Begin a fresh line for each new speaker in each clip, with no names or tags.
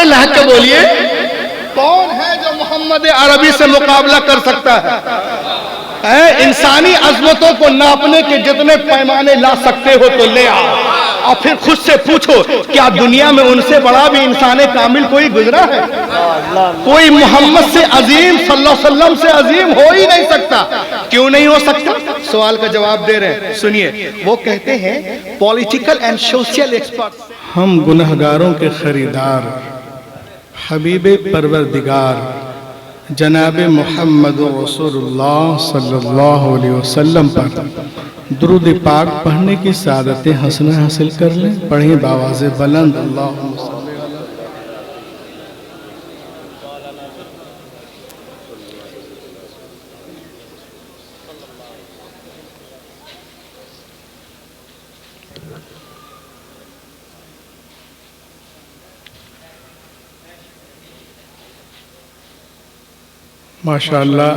लहक के बोलिए, कौन है जो मोहम्मद अरबी से मुकाबला कर सकता है? इंसानी अजमतों को नापने के जितने पैमाने ला सकते हो तो ले आओ, और फिर खुद से पूछो क्या दुनिया में उनसे बड़ा भी इंसान कामिल कोई गुजरा है? कोई मोहम्मद से अजीम सल्लल्लाहु अलैहि वसल्लम से अजीम हो ही नहीं सकता। क्यों नहीं हो सकता? सवाल का जवाब दे रहे हैं, सुनिए। वो कहते हैं पॉलिटिकल एंड सोशल एक्सपर्ट,
हम गुनहगारों के खरीदार हबीबे परवरदिगार जनाब मोहम्मद रसूलुल्लाह सल्लल्लाहु अलैहि वसल्लम पर दुरूद पाक पढ़ने की सादतें हसना हासिल कर लें। पढ़ें बावाज़े बुलंद अल्लाहुम्मा सल्ली अला। माशाअल्लाह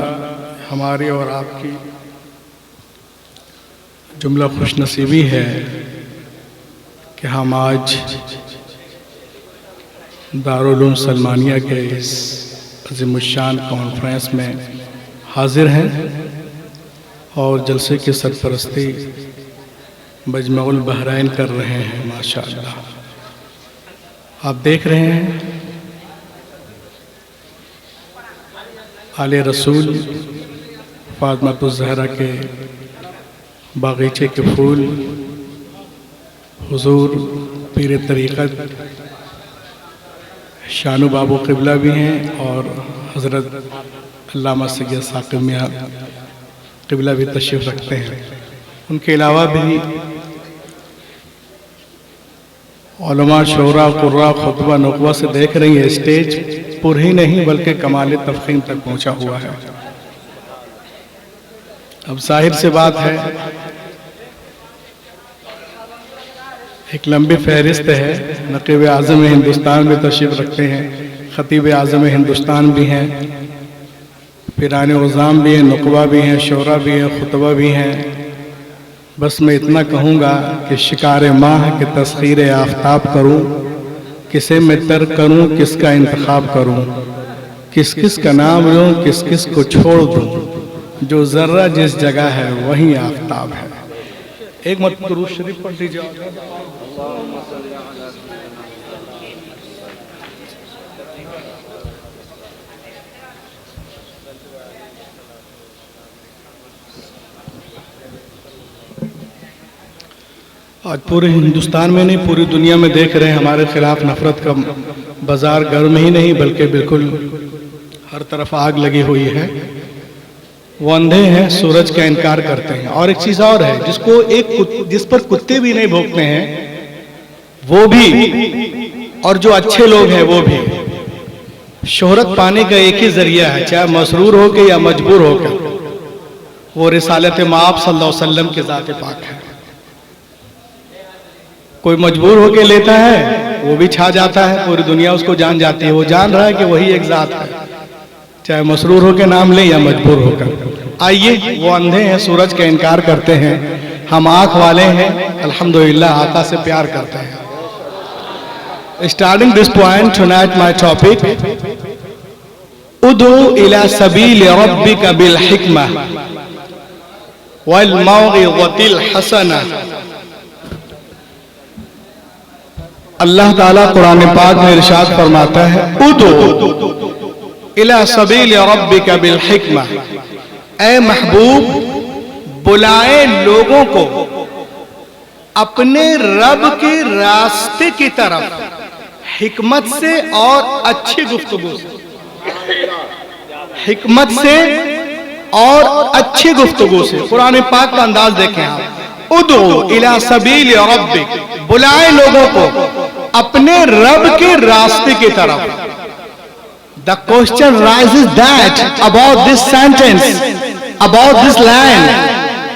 हमारी और आपकी जुमला खुशनसीबी है कि हम आज दारुल उलूम सलमानिया के इस अज़ीमुश्शान कॉन्फ्रेंस में हाजिर हैं और जलसे की सरपरस्ती मजमउल बहरैन कर रहे हैं। माशाअल्लाह आप देख रहे हैं आले रसूल फातिमा ज़हरा के बागीचे के फूल, हुजूर पीर तरीक़त शानू बाबू क़िबला भी हैं और हज़रत अल्लामा सैयद साक़िब मियां क़िबला भी तशरीफ़ रखते हैं। उनके अलावा भी उलमा, शोरा, कुर्रा, खुतबा, नुक़बा से देख रही है स्टेज पुर ही नहीं बल्कि कमाल तफ़ख़ीम तक पहुँचा हुआ है। अब जाहिर से बात है, एक लंबी फहरिस्त है। नक़ीब आज़म हिंदुस्तान में तशरीफ़ रखते हैं, ख़तीब आज़म हिंदुस्तान भी हैं, पिराने उज़ाम भी हैं, नुक़बा भी हैं, शोरा भी हैं, खुतबा भी हैं। बस मैं इतना कहूँगा कि शिकार माह के तस्ख़ीर आफ्ताब करूँ, किसे मैं तर्क करूँ, किसका इंतखाब करूँ, किस किस का नाम लूँ, किस किस को छोड़ दूँ, जो ज़र्रा जिस जगह है वहीं आफ्ताब है। एक मत दुरूद शरीफ पढ़ लीजिए। आज पूरे हिंदुस्तान में नहीं पूरी दुनिया में देख रहे हैं हमारे खिलाफ नफरत का बाजार गर्म ही नहीं बल्कि बिल्कुल हर तरफ आग लगी हुई है। वो अंधे हैं, सूरज का इनकार करते हैं। और एक चीज और है जिस पर कुत्ते भी नहीं भौंकते हैं वो भी, और जो अच्छे लोग हैं वो भी। शोहरत पाने का एक ही जरिया है, चाहे मसरूर होकर या मजबूर होकर, वो रिसालत माब सल्लल्लाहु अलैहि वसल्लम के ज़ात पाक है। कोई मजबूर होके लेता है वो भी छा जाता है, पूरी दुनिया उसको जान जाती है। वो जान रहा है कि वही एक ज़ात है, चाहे मसरूर होकर नाम ले या मजबूर होकर। आइए, वो अंधे हैं, सूरज का इनकार करते हैं, हम आँख वाले हैं, अल्हम्दुलिल्लाह आका से प्यार करते हैं। Starting this point tonight my topic, उदू इला सबील रब्बिका बिल हिकमा वल मौइज़तिल हसना। अल्लाह ताला कुरान पाक में इरशाद फरमाता है, उदू इला सबील रब्बिका बिल हिकमा, ऐ महबूब बुलाए लोगों को अपने रब के रास्ते की तरफ हिकमत से और अच्छी गुफ्तगू से। हिकमत से और अच्छी गुफ्तगू से। कुरान पाक का अंदाज देखें आप। उदू इला सबील रब्बिक, बुलाए लोगों को अपने रब के रास्ते की तरफ। The question rises that about this sentence, about this land,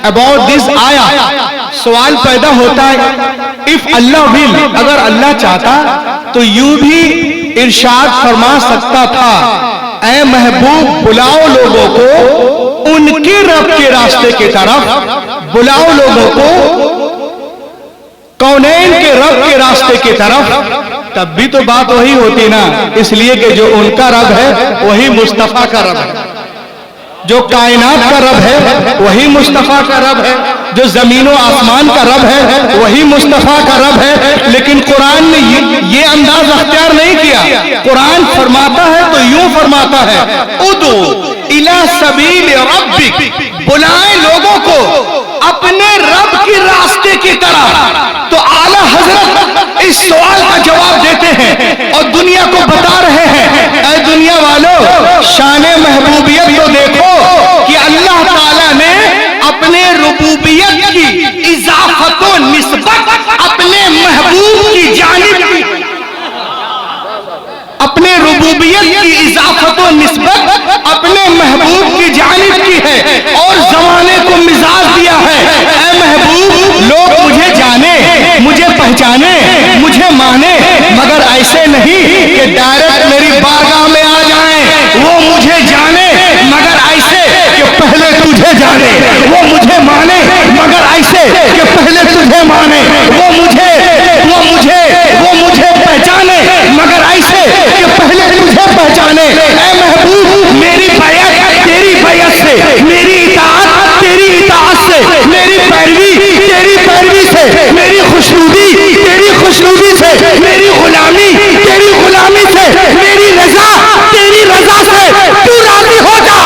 about this ayah, सवाल पैदा होता है, if Allah will, अगर अल्लाह चाहता तो यूं भी इरशाद फरमा सकता था, ऐ महबूब बुलाओ लोगों को उनके रब के रास्ते की तरफ, बुलाओ लोगों को कौनैन के रब के रास्ते की तरफ। तब भी तो बात वही होती ना, इसलिए कि जो उनका रब है वही मुस्तफा का रब है, जो कायनात का रब है वही मुस्तफा का रब है, जो जमीन और आसमान का रब है वही मुस्तफा का रब है। लेकिन कुरान ने ये अंदाज अख्तियार नहीं किया। कुरान फरमाता है तो यूं फरमाता है, उदू इला सबील रब्बिक, बुलाए लोगों को अपने रब के रास्ते की तरफ। तो आला हजरत इस सवाल का जवाब देते हैं और दुनिया को बता रहे हैं, ऐ दुनिया वालों, शान महबूबियत तो देखो कि अल्लाह ताला ने अपने रुबूबियत की इजाफत व निस्बत अपने महबूब की जानिब की, अपने रुबूबियत की इजाफत व निस्बत अपने महबूब की जानिब की है और जमाने को मिजाज दिया है, ऐ महबूब लोग मुझे जाने, मुझे पहचाने, मुझे माने, मगर ऐसे नहीं कि डायरेक्ट मेरी बारगाह में आ जाएं। वो मुझे जाने मगर ऐसे कि पहले तुझे जाने, वो मुझे माने मगर ऐसे कि पहले तुझे माने, वो मुझे पहचाने मगर ऐसे कि पहले तुझे पहचाने। ऐ महबूब मेरी बैत तेरी बैत से, मेरी इताअत तेरी इताअत से, मेरी पैरवी तेरी पैरवी से, मेरी खुशनुदी तेरी खुशनुदी से, मेरी गुलामी तेरी गुलामी से, मेरी रजा तेरी रजा से। तू राजी हो जा,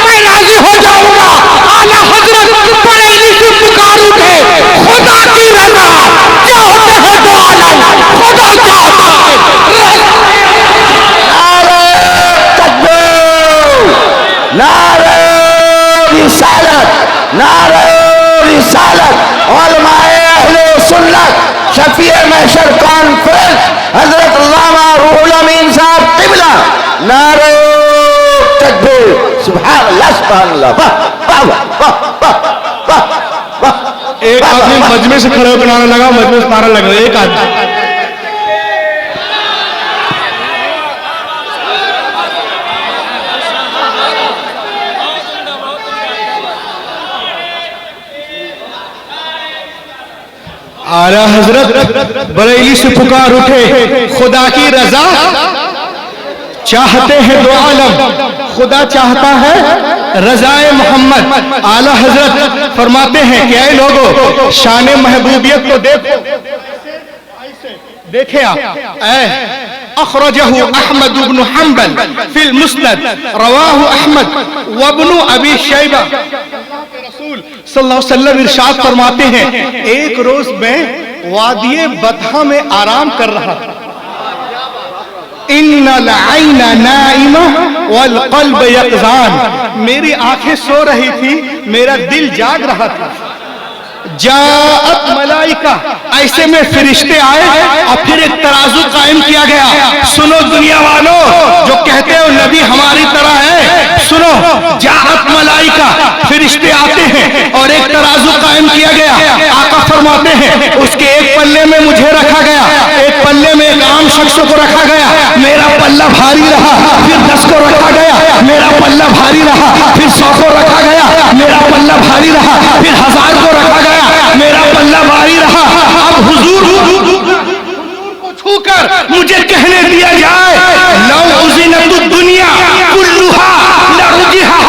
मैं राजी हो जाऊंगा। आला हजरत बरेली से पुकार उठे, खुदा की रजा क्या होते हैं दो आलम, खुदा क्या होता है।
नारे रिसालत, नारे रिसालत, उलमाए अहले सुन्नत, शफीए महशर कॉन्फ्रेंस हजरत अल्लामा रूहुल अमीन साहब क़िबला, नारे तकबीर, सुभान अल्लाह, सुभान अल्लाह, वाह वाह वाह वाह वाह वाह।
एक आदमी मजमे से खड़े होकर नारा लगा, मजमे से नारा लगा, एक आदमी। आला हजरत बरेली से पुकार उठे, खुदा की रजा चाहते हैं दो आलम, खुदा चाहता है रजाए मोहम्मद। आला हजरत फरमाते हैं कि ऐ लोगों, शान महबूबियत को देखो, देखे आप। अखरजहु अहमद इब्न हंबल फिल मुस्नद, रवाहु अहमद व इब्न अबी शैबा। रसूल सल्लल्लाहु अलैहि वसल्लम इरशाद फरमाते हैं, एक रोज मैं वादिये बतहा में आराम कर रहा था। इन्नल ऐना नाइमा वल क़ल्ब यक़ज़ान, मेरी आंखें सो रही थी, मेरा दिल जाग रहा था। जाअत मलाइका, ऐसे में फरिश्ते आए और फिर एक तराजू कायम किया गया। सुनो दुनिया वालों, जो कहते हो नबी हमारी तरह है, सुनो, जाअत मलाइका, फरिश्ते आते हैं और एक तराजू कायम किया गया। आका फरमाते हैं उसके एक पल्ले में मुझे रखा गया, एक पल्ले में एक आम शख्स को रखा गया, मेरा पल्ला भारी रहा। फिर 10 को रखा गया, मेरा पल्ला भारी रहा। फिर 100 को रखा गया, मेरा पल्ला भारी रहा। फिर 1000 को रखा गया, मेरा पल्ला भारी रहा। अब हुजूर को छूकर मुझे कहने दिया जाए, लौ उज़िनतु दुनिया कुल्लुहा लउजिहा,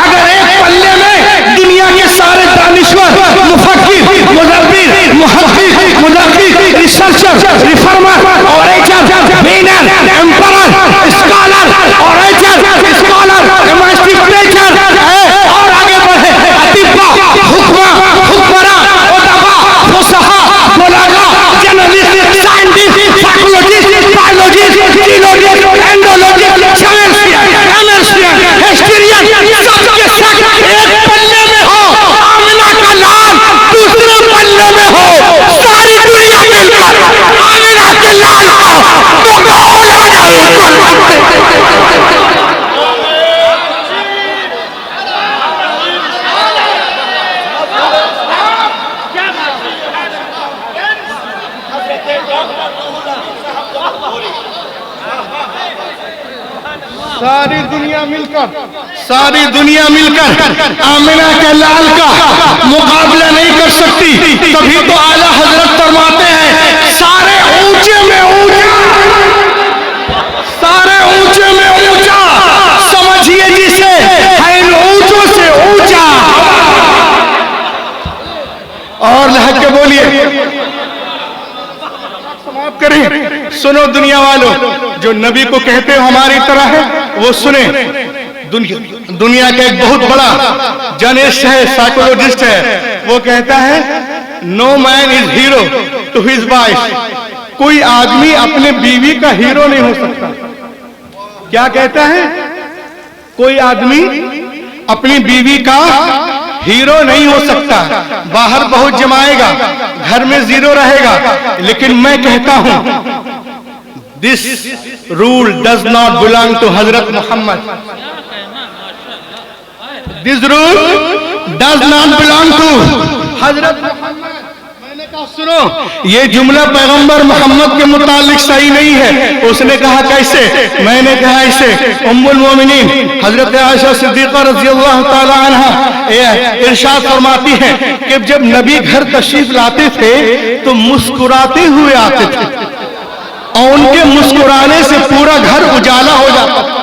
अगर एक पल्ले में दुनिया के सारे दानिश्वर, मुफक्किर, मुदब्बिर, मुहक्किक, मुदक्किक, researcher, reformer, orator, winner, emperor, scholar, orator, scholar, administrator और आगे बढ़े अतिबा, हुक्मा, हुक्मरा, उदबा, फुसहा, बुलागा, journalist, scientist, psychologist, biologist, geologist, indologist, साइंसियन, एमएससियन, हिस्टोरियन, सबके सब एक पल्ले में हो। आमिना का लाल दूसरे पल्ले में हो। सारी दुनिया मिलकर आमिना के लाल को मुकाबला नहीं कर सकते। सारी दुनिया मिलकर आमिना के लाल का मुकाबला नहीं कर सकती। तभी तो आला हजरत फरमाते हैं, सारे ऊंचे में ऊंचा और लहक के बोलिए, समाप्त करें। सुनो दुनिया वालों, जो नबी को कहते हो हमारी तरह है, वो सुने। दुनिया का एक बहुत बड़ा जर्नलिस्ट है, साइकोलॉजिस्ट है, वो कहता है no man is hero to his wife. कोई आदमी अपने बीवी का हीरो नहीं हो सकता। क्या कहता है? कोई आदमी अपनी बीवी का हीरो नहीं हो सकता। बाहर बहुत जमाएगा, घर में जीरो रहेगा, लेकिन मैं कहता हूं this rule does not belong to Hazrat Muhammad. This rule does not belong to Hazrat Muhammad. मैंने कहा सुनो, ये जुमला पैगंबर मोहम्मद के मुतालिक सही नहीं है। उसने कहा कैसे? मैंने कहा ऐसे, उम्मुल मोमिनीन हजरत आयशा सिद्दीका रज़ियल्लाहु ताला अन्हा इरशाद फरमाती हैं कि जब नबी घर तशरीफ लाते थे तो मुस्कुराते हुए आते थे और उनके मुस्कुराने से पूरा घर उजाला हो जाता था।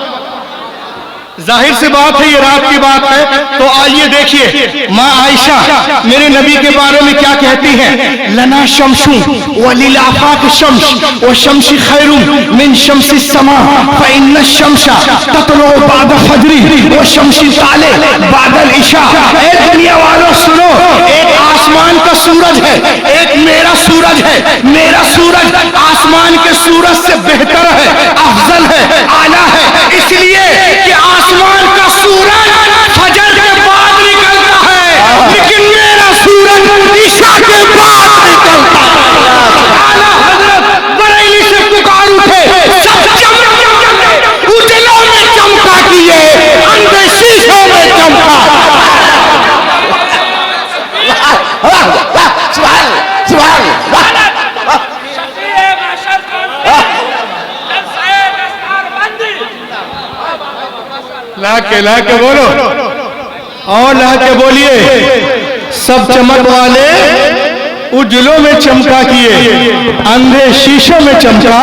जाहिर सी बात है, ये रात की बात है। तो आइए देखिए माँ आयशा मेरे नबी के बारे में क्या कहती हैं। लना शम्सु वलिल आफाक शम्स व शम्सी खैरुम मिन शम्सी समा फइन्न शम्सा ततलु बाद फजरी व शम्सी ताले बादल इशा। ए दुनिया वालों सुनो, एक आसमान का सूरज है, एक मेरा सूरज है। मेरा सूरज आसमान के सूरज से बेहतर है, अफजल है, आला है, इसलिए कि आसमान का सूरज फजर के बाद निकलता है, लेकिन मेरा सूरज ईशा के बाद निकलता है। आला हजरत बरेली से पुकार उठे, सब उजलों में चमका किए, अंधे शीशों में चमका। ला के बोलो और ला के बोलिए, सब चमक वाले उजलों में चमका किए, अंधे शीशों में चमका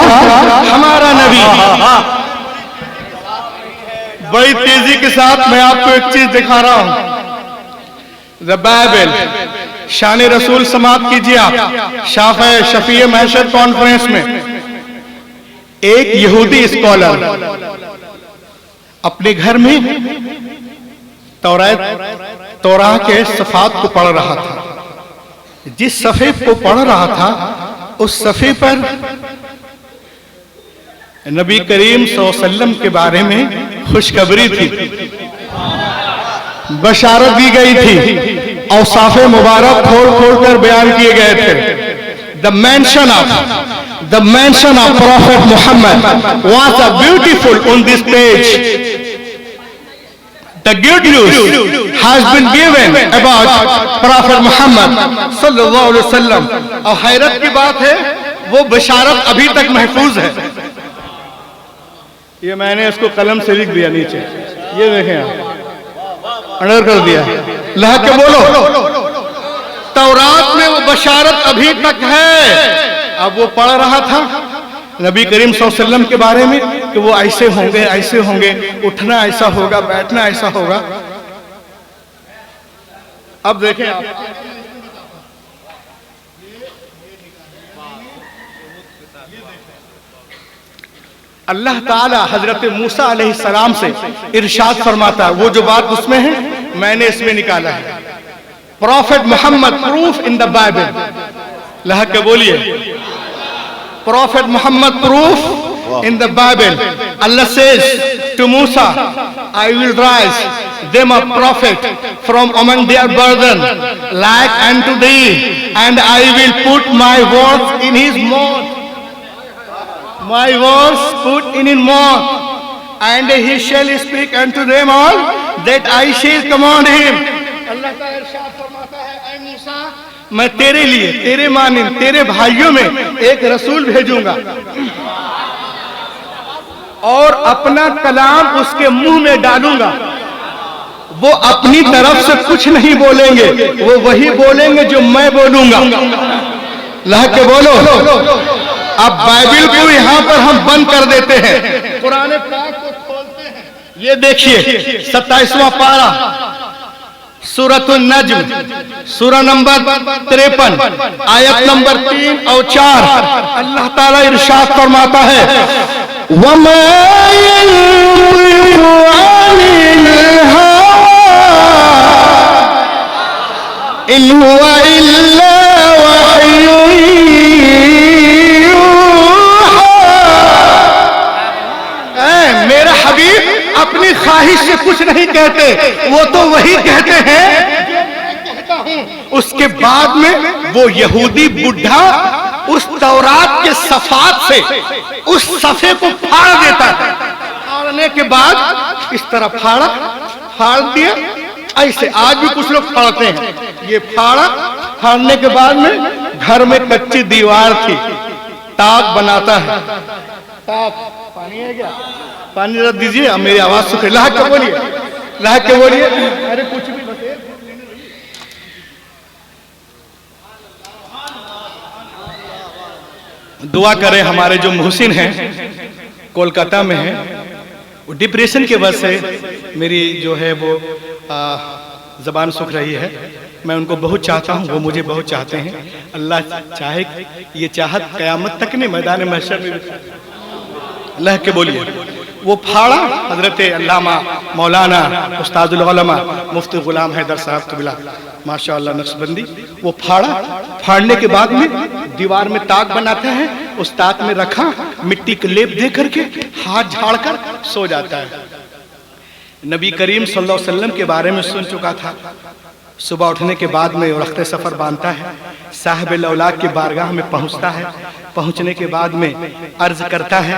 हमारा नबी। बड़ी तेजी के साथ मैं आपको एक चीज दिखा रहा हूं। द बाइबल शान रसूल समाप्त कीजिए आप। शफीए महशर कॉन्फ्रेंस में एक यहूदी स्कॉलर अपने घर में तौराह के सफ़ात को पढ़ रहा था। जिस सफ़े को पढ़ रहा था उस सफ़े पर नबी करीम सल्लल्लाहु अलैहि वसल्लम के बारे में खुशखबरी थी, बशारत दी गई थी, औसाफ़े मुबारक खोल खोल कर बयान किए गए थे। The mention of Prophet Muhammad was beautiful on this page. The good news has been given about Prophet Muhammad sallallahu alaihi wasallam. और हैरत की बात है वो बशारत अभी तक महफूज है। ये मैंने इसको कलम से लिख दिया नीचे, ये देखें आप, अंडर कर दिया। लह के बोलो, तौरात में वो बशारत अभी तक है। अब वो पढ़ रहा था नबी करीम सल्लल्लाहु अलैहि वसल्लम के बारे में कि वो ऐसे होंगे, उठना ऐसा होगा, बैठना ऐसा होगा। अब देखें आप, अल्लाह ताला हजरत मूसा अलैहिस्सलाम से इरशाद फरमाता है, वो जो बात उसमें है मैंने इसमें निकाला है। Prophet Muhammad proof in the Bible. लह के बोलिए, Prophet Muhammad proof in the Bible. Allah says to Musa, I will rise them a prophet from among their brethren like unto thee, and I will put my words in his mouth. My words put in his mouth, and he shall speak unto them all that I shall command him. Allah Ta'ala irshad फरमाता है, ऐ मूसा मैं तेरे लिए, तेरे मानिंद, तेरे भाइयों में एक रसूल भेजूंगा और अपना कलाम उसके मुंह में डालूंगा। वो अपनी तरफ से कुछ नहीं बोलेंगे, वो वही बोलेंगे जो मैं बोलूंगा। लह के बोलो। अब बाइबल को यहां पर हम बंद कर देते हैं, कुरान पाक को खोलते हैं। ये देखिए 27वां पारा
सूरतुन नज्म सूरा नंबर 53 आयत नंबर 3 और 4 अल्लाह ताला इरशाद फरमाता है वमा यंतिकु अनिल हवा इन हुवा इल्ला वह्युन यूहा। मेरा हबीब अपनी ख्वाहिश से कुछ नहीं कहते, वो तो वही कहते हैं जो मैं कहता हूं। उसके बाद में वो यहूदी बुढ़ा उस तौरात के सफात से उस सफे को फाड़ देता है। फाड़ने के बाद इस तरह फाड़ दिया। ऐसे आज भी कुछ लोग फाड़ते हैं। ये फाड़ने के बाद में घर में कच्ची दीवार थी, ताक बनाता है। ताक पानी है क्या? पानी रख दीजिए। अब मेरी आवाज सुन ला के बोलिए, ला के बोलिए। अरे कुछ भी बते। दुआ करें हमारे जो मुहसिन हैं कोलकाता में हैं, वो डिप्रेशन के वजह से मेरी जो है वो ज़बान सूख रही है। मैं उनको बहुत चाहता हूँ, वो मुझे बहुत चाहते हैं। अल्लाह चाहे ये चाहत क़यामत तक ने मैदान महशर में अल्लाह के बोलिए। वो फाड़ा हजरत अल्लामा मौलाना उस्तादुल उलमा मुफ्ती गुलाम हैदर साहब कबिला माशाअल्लाह नक्शबंदी, वो फाड़ने के बाद में दीवार में ताक बनाता है। उस ताक में रखा मिट्टी के लेप दे करके हाथ झाड़ कर सो जाता है। नबी करीम सल्लल्लाहु अलैहि वसल्लम के बारे में सुन चुका था। सुबह उठने के बाद में रख्ते सफर बांधता है, साहिब औलाद की बारगाह में पहुंचता है। पहुंचने के बाद में अर्ज करता है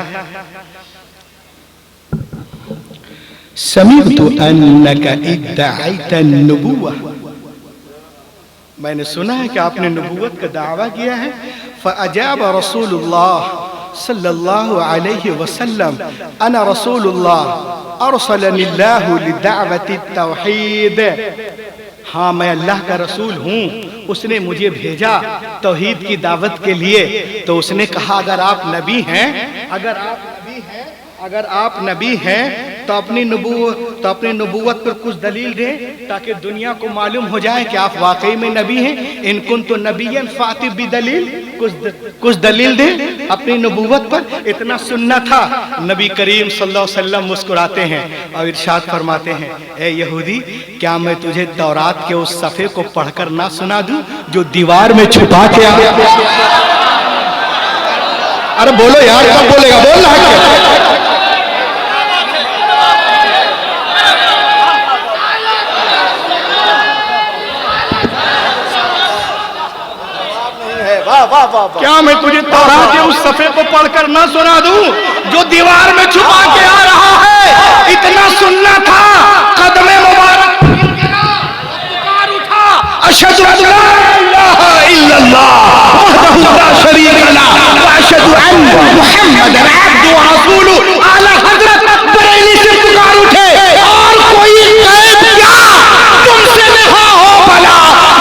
समीअतु अन्नका इद्दअइता नबुव्वा, मैंने सुना है कि आपने नबूवत का दावा किया है। फअजाब रसूलुल्लाह सल्लल्लाहु अलैहि वसल्लम अना रसूलुल्लाह अरसलनिल्लाहु लिदावति तौहीद, हाँ मैं अल्लाह का रसूल हूँ, उसने मुझे भेजा तौहीद की दावत के लिए। तो उसने कहा अगर आप नबी हैं तो अपनी नबूवत पर कुछ दलील दें ताकि दुनिया को मालूम हो जाए कि आप वाकई में नबी हैं। इन कुन्तु नबिय्यन फाति बिदलील, कुछ दलील दें अपनी नबूवत पर। इतना सुनना था। नबी करीम सल्लल्लाहु अलैहि वसल्लम मुस्कुराते हैं और इरशाद फरमाते हैं ए यहूदी, क्या मैं तुझे तौरात के उस सफ़े को पढ़कर ना सुना दूं जो दीवार में छुपा के आया? अरे बोलो यार, कब बोलेगा? बोल रहा है क्या मैं तुझे तौरात के उस सफ़े को पढ़कर ना सुना दूं जो दीवार में छुपा के आ रहा है? इतना सुनना था। कदमे मुबारक पुकार उठा, अशहदु अल्ला इलाहा इल्लल्लाह वहदहु ला शरीका लह व अशहदु अन्न मुहम्मदन अब्दुहु व रसूलुहु। आला हजरत बरेली से पुकार उठे और कोई कैद क्या तुमसे नहीं हो भला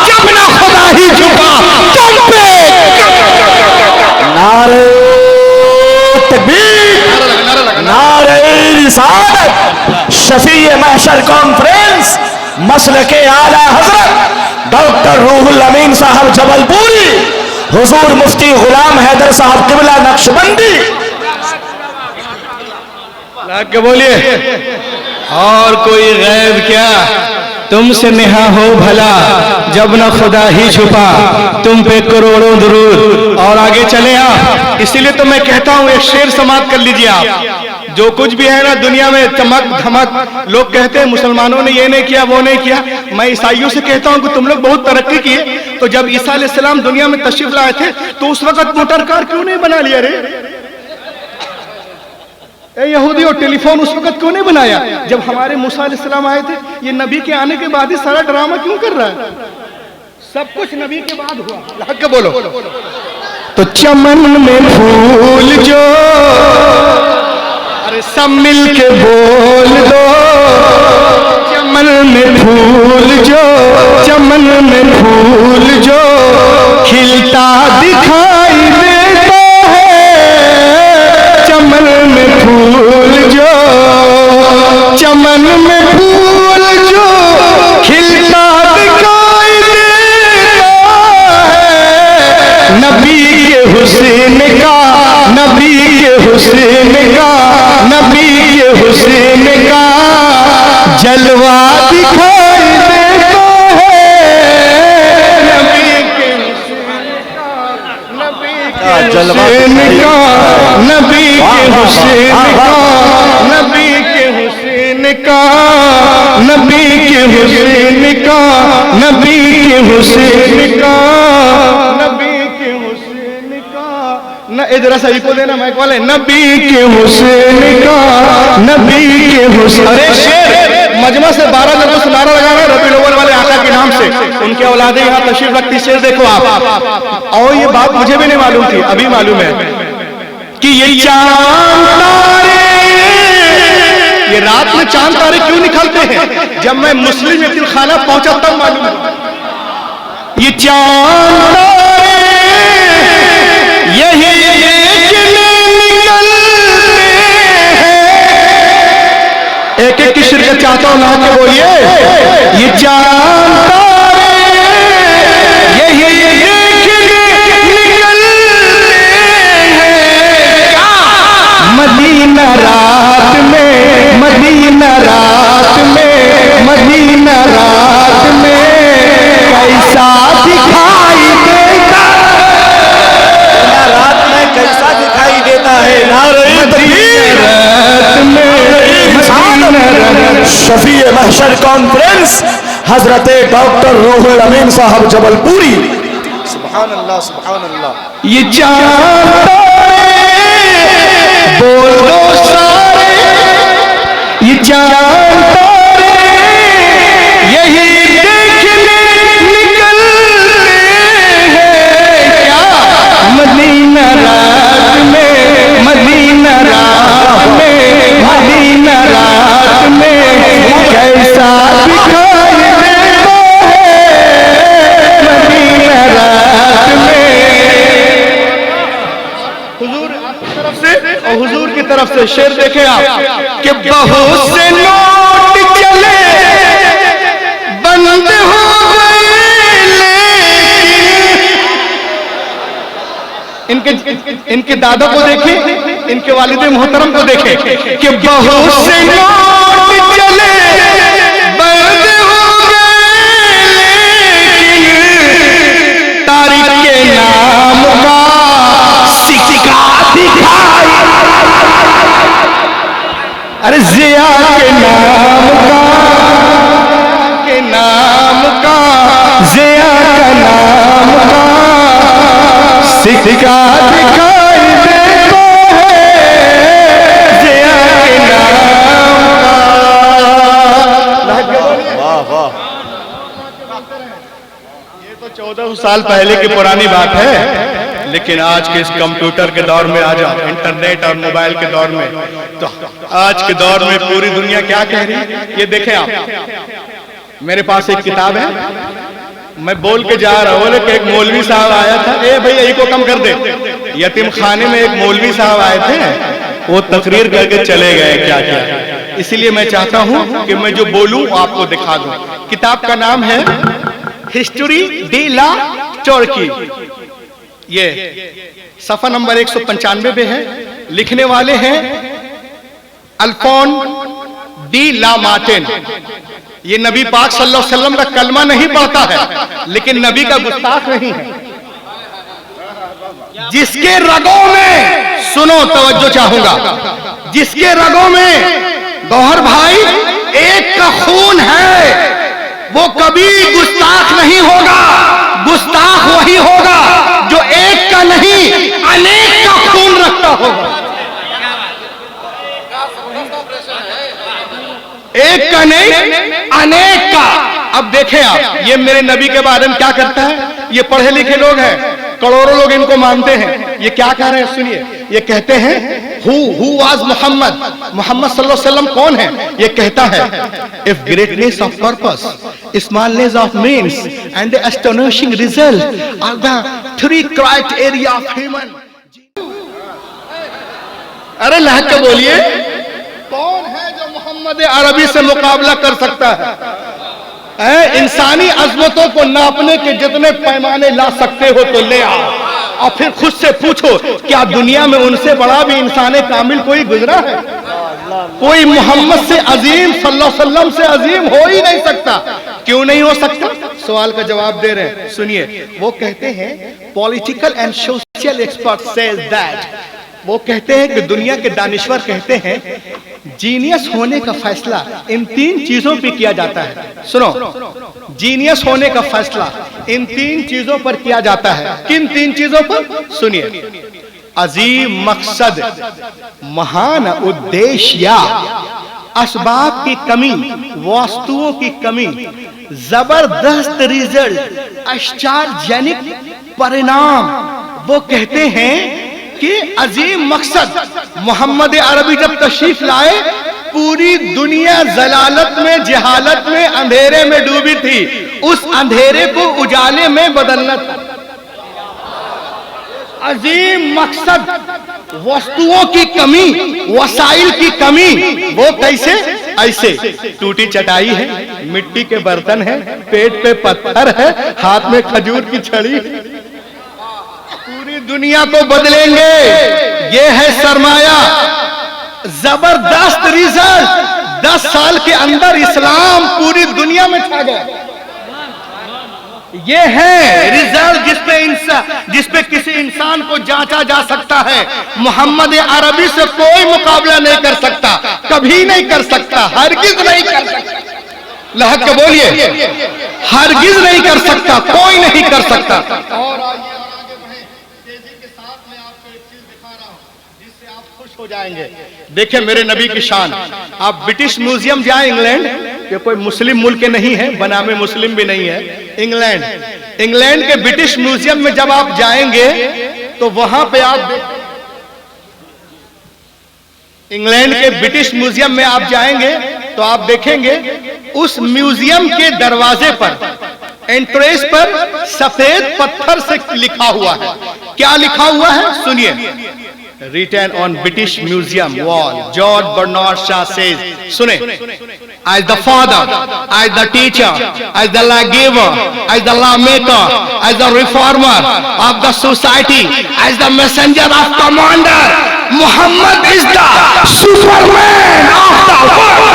जब ना खुदा ही झुका तुम पे।
नारे तकबीर, नारे रिसालत, शफीए महशर कॉन्फ्रेंस मसलके आला हजरत डॉक्टर रूहुल अमीन साहब जबलपुरी, हुजूर मुफ्ती गुलाम हैदर साहब क़िबला नक्शबंदी।
के बोलिए और कोई गैब क्या तुमसे नेहा हो भला जब न खुदा ही छुपा तुम पे करोड़ों दुरूद। और आगे चले आप। इसीलिए तो मैं कहता हूँ एक शेर समाप्त कर लीजिए आप। जो कुछ भी है ना दुनिया में चमक धमक, लोग कहते हैं मुसलमानों ने ये नहीं किया वो नहीं किया। मैं ईसाइयों से कहता हूँ कि तुम लोग बहुत तरक्की किए। तो जब ईसा अलैहिस्सलाम दुनिया में तशरीफ लाए थे तो उस वक्त मोटर कार क्यों नहीं बना लिया रे? यहूदी और टेलीफोन उस वक्त क्यों नहीं बनाया? जब हमारे मूसा अलैहिस्सलाम आए थे, ये नबी के आने के बाद ही सारा ड्रामा क्यों कर रहा है? सब कुछ नबी के बाद हुआ। हक के बोलो। तो चमन में फूल जो, अरे सब मिल के बोल दो, चमन में फूल जो, चमन में फूल जो खिलता दिखाई देता है, चमन में फूल जो, चमन में फूल जो खिलता
जलवा दिखाई देता है नबी के हुस्न का, नबी के हुस्न का, नबी के हुस्न का, नबी के हुस्न का, नबी के हुस्न का, नबी के हुस्न का, नबी के हुस्न का, न इधर सही को देना माइक वाले, नबी के हुस्न का, नबी के हुस्न। अरे शेर मजमा से 12 लोगों से नारा लगा रहे रबीउल अव्वल वाले आका के नाम से, उनके औलादे यहाँ तशरीफ रखती। शेर देखो आप, और ये बात मुझे भी नहीं मालूम थी, अभी मालूम है कि ये चांद तारे, ये रात में चांद तारे क्यों निकलते हैं? जब मैं मुस्लिम यतीमखाना पहुंचा तब मालूम हुआ। ये चांद तारे यही देखने निकलते हैं। एक एक की शिरकत चाहता हूं, ना के बोलिए। ये चांद तारे यही देखने निकलते हैं। मदीना रात में, मदीना रात में, मदीना रात में कैसा दिखाई देता,
रात में कैसा दिखाई देता है। नारे तकबीर। शफी महशर कॉन्फ्रेंस हजरत डॉक्टर रूहुल अमीन साहब जबलपुरी। सुभान अल्लाह, सुभान अल्लाह।
ये चांद बोल दो सारे, ये चांद तारे यही देखने निकलते हैं। क्या मदीना रात में, मदीना रात में, मदीना रात में कैसा दिखाई देता है मदीना रात में। हुजूर आपकी तरफ से और हुजूर की तरफ से शेर देखें आप कि बहुत से नोट चले बंद हो गए, लेकिन इनके दादा को देखें, इनके वालिद मोहतरम को देखें कि बहुत से नोट चले बंद हो गए, लेकिन तारीख के नाम का सिक्का दिखाई, अरे जिया के नाम का, के नाम का, जिया का नाम का सिक्का दिखाई देता है, जिया के नाम का।
वाह वाह।
ये तो 14 साल पहले की पुरानी बात है, लेकिन आज के इस कंप्यूटर के दौर में, आज इंटरनेट और मोबाइल के दौर में, तो आज के दौर में पूरी दुनिया क्या कह रही है ये देखें आप। मेरे पास एक किताब है, मैं बोल के जा रहा हूँ कि एक मौलवी साहब आया था, ए भैया यही को कम कर दे। यतीम खाने में एक मौलवी साहब आए थे, वो तकरीर करके चले गए क्या क्या। इसीलिए मैं चाहता हूँ कि मैं जो बोलूँ आपको दिखा दूँ। किताब का नाम है हिस्ट्री डी ला टर्की। ये सफा नंबर 195 पे है। लिखने वाले हैं अल्फोन डी ला मार्टिन। ये नबी पाक सल्लल्लाहु अलैहि वसल्लम का कलमा नहीं पढ़ता है, लेकिन नबी का गुस्ताख नहीं है। जिसके रगों में, सुनो तवज्जो चाहूंगा, जिसके रगों में गौहर भाई एक का खून है, वो कभी गुस्ताख नहीं होगा। गुस्ताख वही होगा जो एक का नहीं अनेक का खून रखता होगा। एक का नहीं अनेक का। अब देखें आप, ये मेरे नबी के बारे में क्या करता है। ये पढ़े लिखे लोग हैं, करोड़ों लोग इनको मानते हैं। ये क्या कह रहे हैं सुनिए। ये कहते हैं हु वाज मोहम्मद, मोहम्मद सल्लल्लाहु अलैहि वसल्लम कौन है। ये कहता है if greatness of purpose, smallness of means and the astonishing result are the 3 criteria of human. अरे लहक के बोलिए, कौन है जो मोहम्मद अरबी से मुकाबला कर सकता है। इंसानी अजमतों को नापने के जितने पैमाने ला सकते हो तो ले आओ, और फिर खुद से पूछो क्या दुनिया में उनसे बड़ा भी इंसान कामिल कोई गुजरा है। कोई मोहम्मद से अजीम सल्लल्लाहु अलैहि वसल्लम से अजीम हो ही नहीं सकता। क्यों नहीं हो सकता? सवाल का जवाब दे रहे हैं, सुनिए। वो कहते हैं political and social expert says that, वो कहते हैं कि दुनिया के दानिश्वर कहते हैं जीनियस होने का फैसला इन 3 चीजों पे किया जाता है। सुनो, जीनियस होने का फैसला इन 3 चीजों पर किया जाता है। किन 3 चीजों पर? सुनिए। अजीम मकसद, महान उद्देश्य, असबाब की कमी, वस्तुओं की कमी, जबरदस्त रिजल्ट, आश्चर्यजनक परिणाम। वो कहते हैं कि अजीम मकसद, मोहम्मद अरबी जब तशरीफ लाए पूरी दुनिया जलालत में, जहालत में, अंधेरे में डूबी थी, उस अंधेरे को उजाले में बदलना था। अजीम मकसद, वस्तुओं की कमी, वसाइल की कमी। वो कैसे? ऐसे टूटी चटाई है, मिट्टी के बर्तन है, पेट पे पत्थर है, हाथ में खजूर की छड़ी, पूरी दुनिया को बदलेंगे। ये है सरमाया, जबरदस्त रिजल्ट। 10 साल के अंदर इस्लाम पूरी दुनिया में छा गया। ये है रिजल्ट जिसपे किसी इंसान को जांचा जा सकता है। मोहम्मद अरबी से कोई मुकाबला नहीं कर सकता, कभी नहीं कर सकता, हरगिज नहीं कर सकता। लहक के बोलिए, हरगिज नहीं कर सकता, कोई नहीं कर सकता। और आगे बढ़े, तेजी के साथ मैं आपको एक चीज दिखा रहा हूं जिससे आप खुश हो जाएंगे। देखिए मेरे नबी की शान। आप ब्रिटिश म्यूजियम जाएं इंग्लैंड, ये कोई मुस्लिम मुल्क नहीं है, बनामे मुस्लिम भी नहीं है, इंग्लैंड के ब्रिटिश म्यूजियम में जब आप जाएंगे तो वहां पे आप इंग्लैंड के ब्रिटिश म्यूजियम में आप जाएंगे तो आप देखेंगे उस म्यूजियम के दरवाजे पर, एंट्रेंस पर सफेद पत्थर से लिखा हुआ है। क्या लिखा हुआ है? सुनिए। Written on British Museum wall, George Bernard Shaw says, सुने, as the father, as the teacher, as the lawgiver, as the lawmaker, as the reformer of the society, as the messenger of commander, Muhammad is the Superman of the world.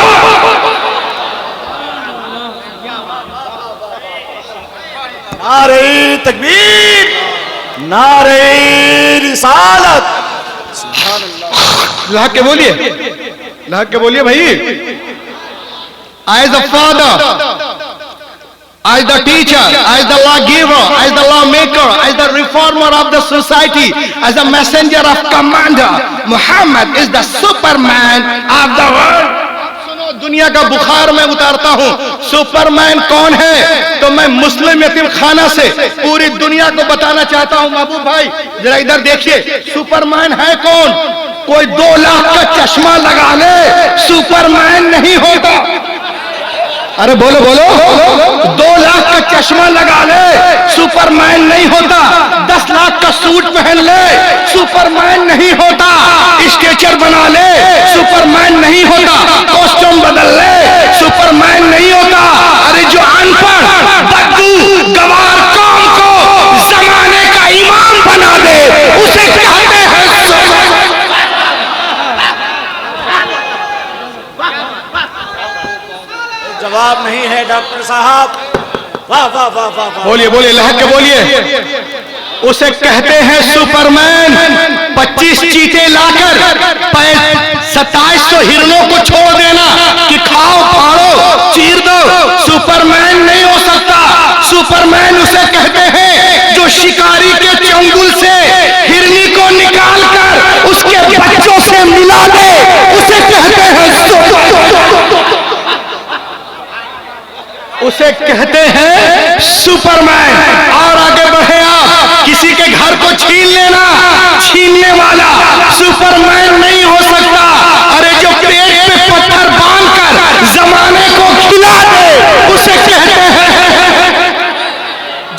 नारे तकबीर, नारे रिसालत।
लहक के बोलिए, लहक के बोलिए भाई। As the father, as the teacher, as the lawgiver, as the lawmaker, as the reformer of the society, as the messenger of commander, Muhammad is the Superman of the world. सुनो, दुनिया का बुखार मैं उतारता हूँ। सुपरमैन कौन है? तो मैं मुस्लिम यतीम खाना से पूरी दुनिया को बताना चाहता हूँ। महबूब भाई जरा इधर देखिए, सुपरमैन है कौन? कोई 2 लाख का चश्मा लगा ले, सुपरमैन नहीं होता। अरे बोलो बोलो, 2 लाख का चश्मा लगा ले, सुपरमैन नहीं होता। 10 लाख का सूट पहन ले, सुपरमैन नहीं होता। स्ट्रेचर बना ले, सुपरमैन नहीं होता। कॉस्ट्यूम बदल ले, सुपरमैन नहीं होता। अरे जो अनपढ़ बद्दू गवार कौम को जमाने का इमाम बना दे, उसे कहते हैं
जवाब नहीं है डॉक्टर साहब। वाह वाह वाह वाह।
बोलिए बोलिए, लहक के बोलिए। उसे कहते हैं सुपरमैन। 25 चीते लाकर 2700 हिरणों को छोड़ देना कि खाओ, फाड़ो, चीर दो, सुपरमैन नहीं हो सकता। सुपरमैन उसे कहते हैं जो शिकारी के चंगुल से हिरनी को निकाल कर उसके बच्चों से मिला दे, उसे कहते हैं उसे कहते हैं सुपरमैन। और आगे बढ़े आप, किसी के घर को छीन लेना, छीनने वाला सुपरमैन नहीं हो सकता। अरे जो पेट पे पत्थर बांधकर जमाने को खिला दे, उसे कहते हैं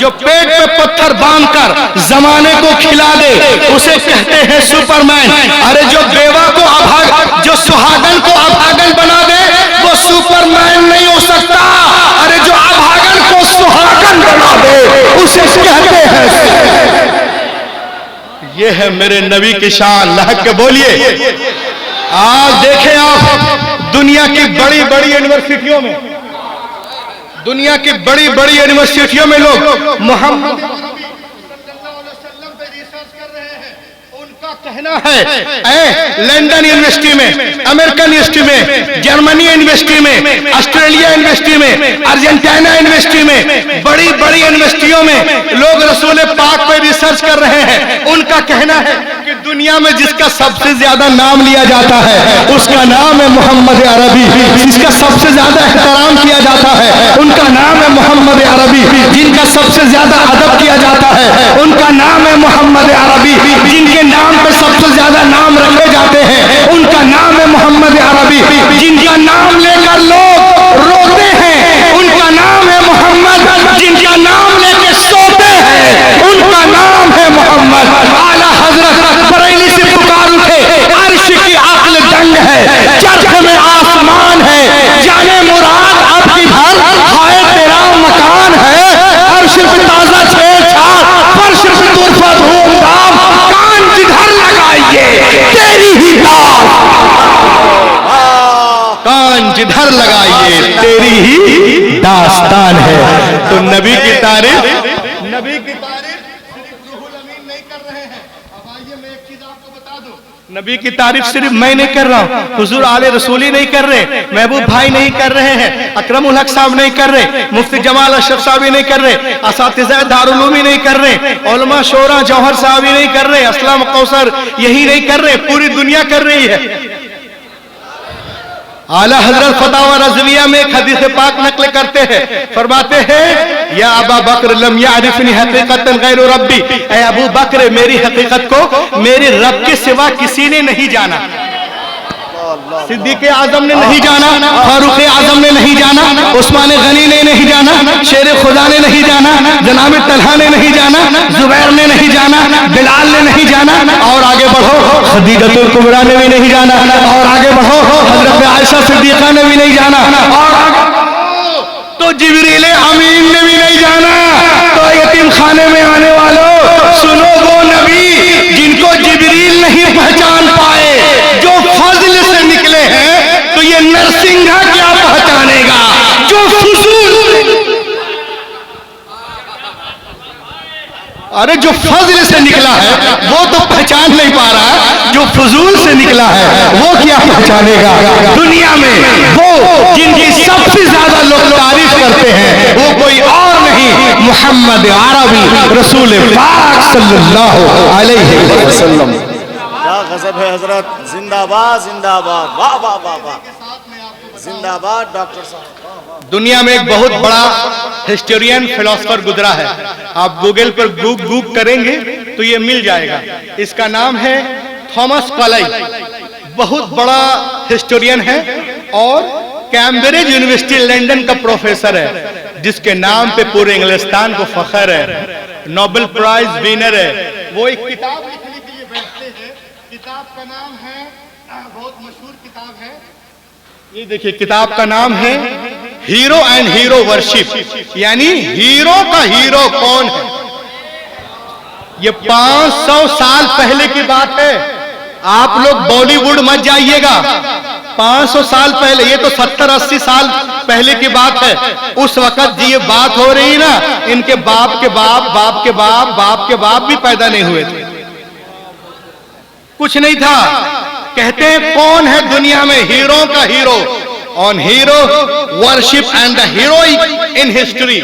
जो पेट पे पत्थर बांधकर जमाने को खिला दे, उसे कहते हैं सुपरमैन। अरे जो बेवा को अभाग, जो सुहागन को अभागन बना दे, वो सुपरमैन नहीं हो सकता। अरे जो अभागन को सुहागन बना दे, उसे कहते हैं। ये है मेरे नबी की शान। लहक के बोलिए, आज देखें आप दुनिया की बड़ी बड़ी यूनिवर्सिटियों में, दुनिया की बड़ी बड़ी यूनिवर्सिटियों में लोग मोहम्मद पे रिसर्च कर रहे हैं। उनका कहना है लंदन यूनिवर्सिटी में, अमेरिकन यूनिवर्सिटी में, जर्मनी यूनिवर्सिटी में, ऑस्ट्रेलिया यूनिवर्सिटी में, अर्जेंटीना यूनिवर्सिटी में, बड़ी बड़ी यूनिवर्सिटियों में लोग रसूल पाक पे रिसर्च कर रहे हैं। उनका कहना है कि दुनिया में जिसका सबसे ज्यादा नाम लिया जाता है उसका नाम है मोहम्मद अरबी, जिसका सबसे ज्यादा एहतराम किया जाता है उनका नाम है मोहम्मद अरबी, जिनका सबसे ज्यादा अदब किया जाता है उनका नाम है मोहम्मद अरबी, जिनके नाम पे सबसे ज्यादा नाम रखे जाते हैं उनका नाम है मोहम्मद अरबी, जिनका नाम लेकर लोग रोते हैं उनका नाम है मोहम्मद, जिनका नाम लेकर सोते हैं उनका नाम है मोहम्मद। आला हजरत बरेली से पुकार उठे, अर्श की अक्ल दंग है, चरख में आसमान है, जाने मुराद आपकी भर हाय तेरा मकान है, अर्श पे ताजा छेड़छाड़, फर्श पे तुरफा धूमधाम, कान जिधर लगाइए तेरी ही कान जिधर लगाइए तेरी ही दास्तान है। तो नबी की तारीफ रूहुल अमीन नहीं कर रहे हैं। अब आइए मैं एक चीज आपको बता दूं, नबी की तारीफ सिर्फ मैं नहीं कर रहा हूं, हुजूर आले रसूली नहीं कर रहे, महबूब भाई नहीं कर रहे हैं, अकरमुल हक साहब नहीं कर रहे, मुफ्ती जमाल अशरफ साहब ही नहीं कर रहे, असातिज़ा दारुल उलूम ही नहीं कर रहे, उलमा शोरा जौहर साहब ही नहीं कर रहे, असलम कौसर यही नहीं कर रहे, पूरी दुनिया कर रही है। आला हजरत फतावा रज़विया में एक हदीस पाक नकल करते हैं, फरमाते हैं या अबा बकर लम यारिफनी हकीकतन गैर रब्बी, ऐ अबू बकर मेरी हकीकत को मेरे रब के सिवा किसी ने नहीं जाना। सिद्दीक़ आज़म ने नहीं जाना, फारूक आज़म ने नहीं जाना, उस्मान गनी ने नहीं जाना, शेर खुदा ने नहीं जाना, जनाब तलहा ने नहीं जाना, जुबैर ने नहीं जाना, बिलाल ने नहीं जाना, और आगे बढ़ो खदीजतुल कुबरा ने भी नहीं जाना, और आगे बढ़ो हज़रत आयशा सिद्दीक़ा ने भी नहीं जाना, और आगे तो जिब्रील अमीन ने भी नहीं जाना। तो यतीम खाने में आने वालों सुनो, वो नबी जिनको जिब्रील नहीं पहचान पाए, जो फजल से निकले हैं, तो ये नरसिंघा क्या पहचानेगा जो फजूल, अरे जो फजल से निकला है वो तो पहचान नहीं पा रहा है, जो फजूल से निकला है वो क्या पहचानेगा। दुनिया में वो जिनकी सबसे ज्यादा लोग तारीफ करते हैं वो कोई और नहीं, मोहम्मद अरबी रसूल पाक सल्लल्लाहु अलैहि वसल्लम।
क्या गजब है हजरत, जिंदाबाद जिंदाबाद, वाह वाह वाह वाह, जिंदाबाद डॉक्टर साहब।
दुनिया में एक बहुत बड़ा हिस्टोरियन फिलोसफर गुजरा है, आप गूगल पर गूग करेंगे तो ये मिल जाएगा। इसका नाम है थॉमस कलाई, बहुत बड़ा हिस्टोरियन है और कैम्ब्रिज यूनिवर्सिटी लंदन का प्रोफेसर है, जिसके नाम पे पूरे इंग्लिस्तान को फख्र है, नोबेल प्राइज विनर है। वो एक किताब लिखने के लिए बैठते हैं, किताब का नाम है, बहुत मशहूर किताब है, ये देखिए किताब का नाम है हीरो एंड हीरो वर्शिप, यानी हीरो का हीरो कौन है। ये 500 साल पहले की बात है, आप लोग बॉलीवुड मत जाइएगा, 500 साल पहले, ये तो 70-80 साल पहले की बात है। उस वक्त ये बात हो रही ना, इनके बाप के बाप, बाप के बाप, बाप के बाप भी पैदा नहीं हुए थे, कुछ नहीं था। कहते हैं कौन है दुनिया में हीरो का hero, on hero worship and the heroic in history.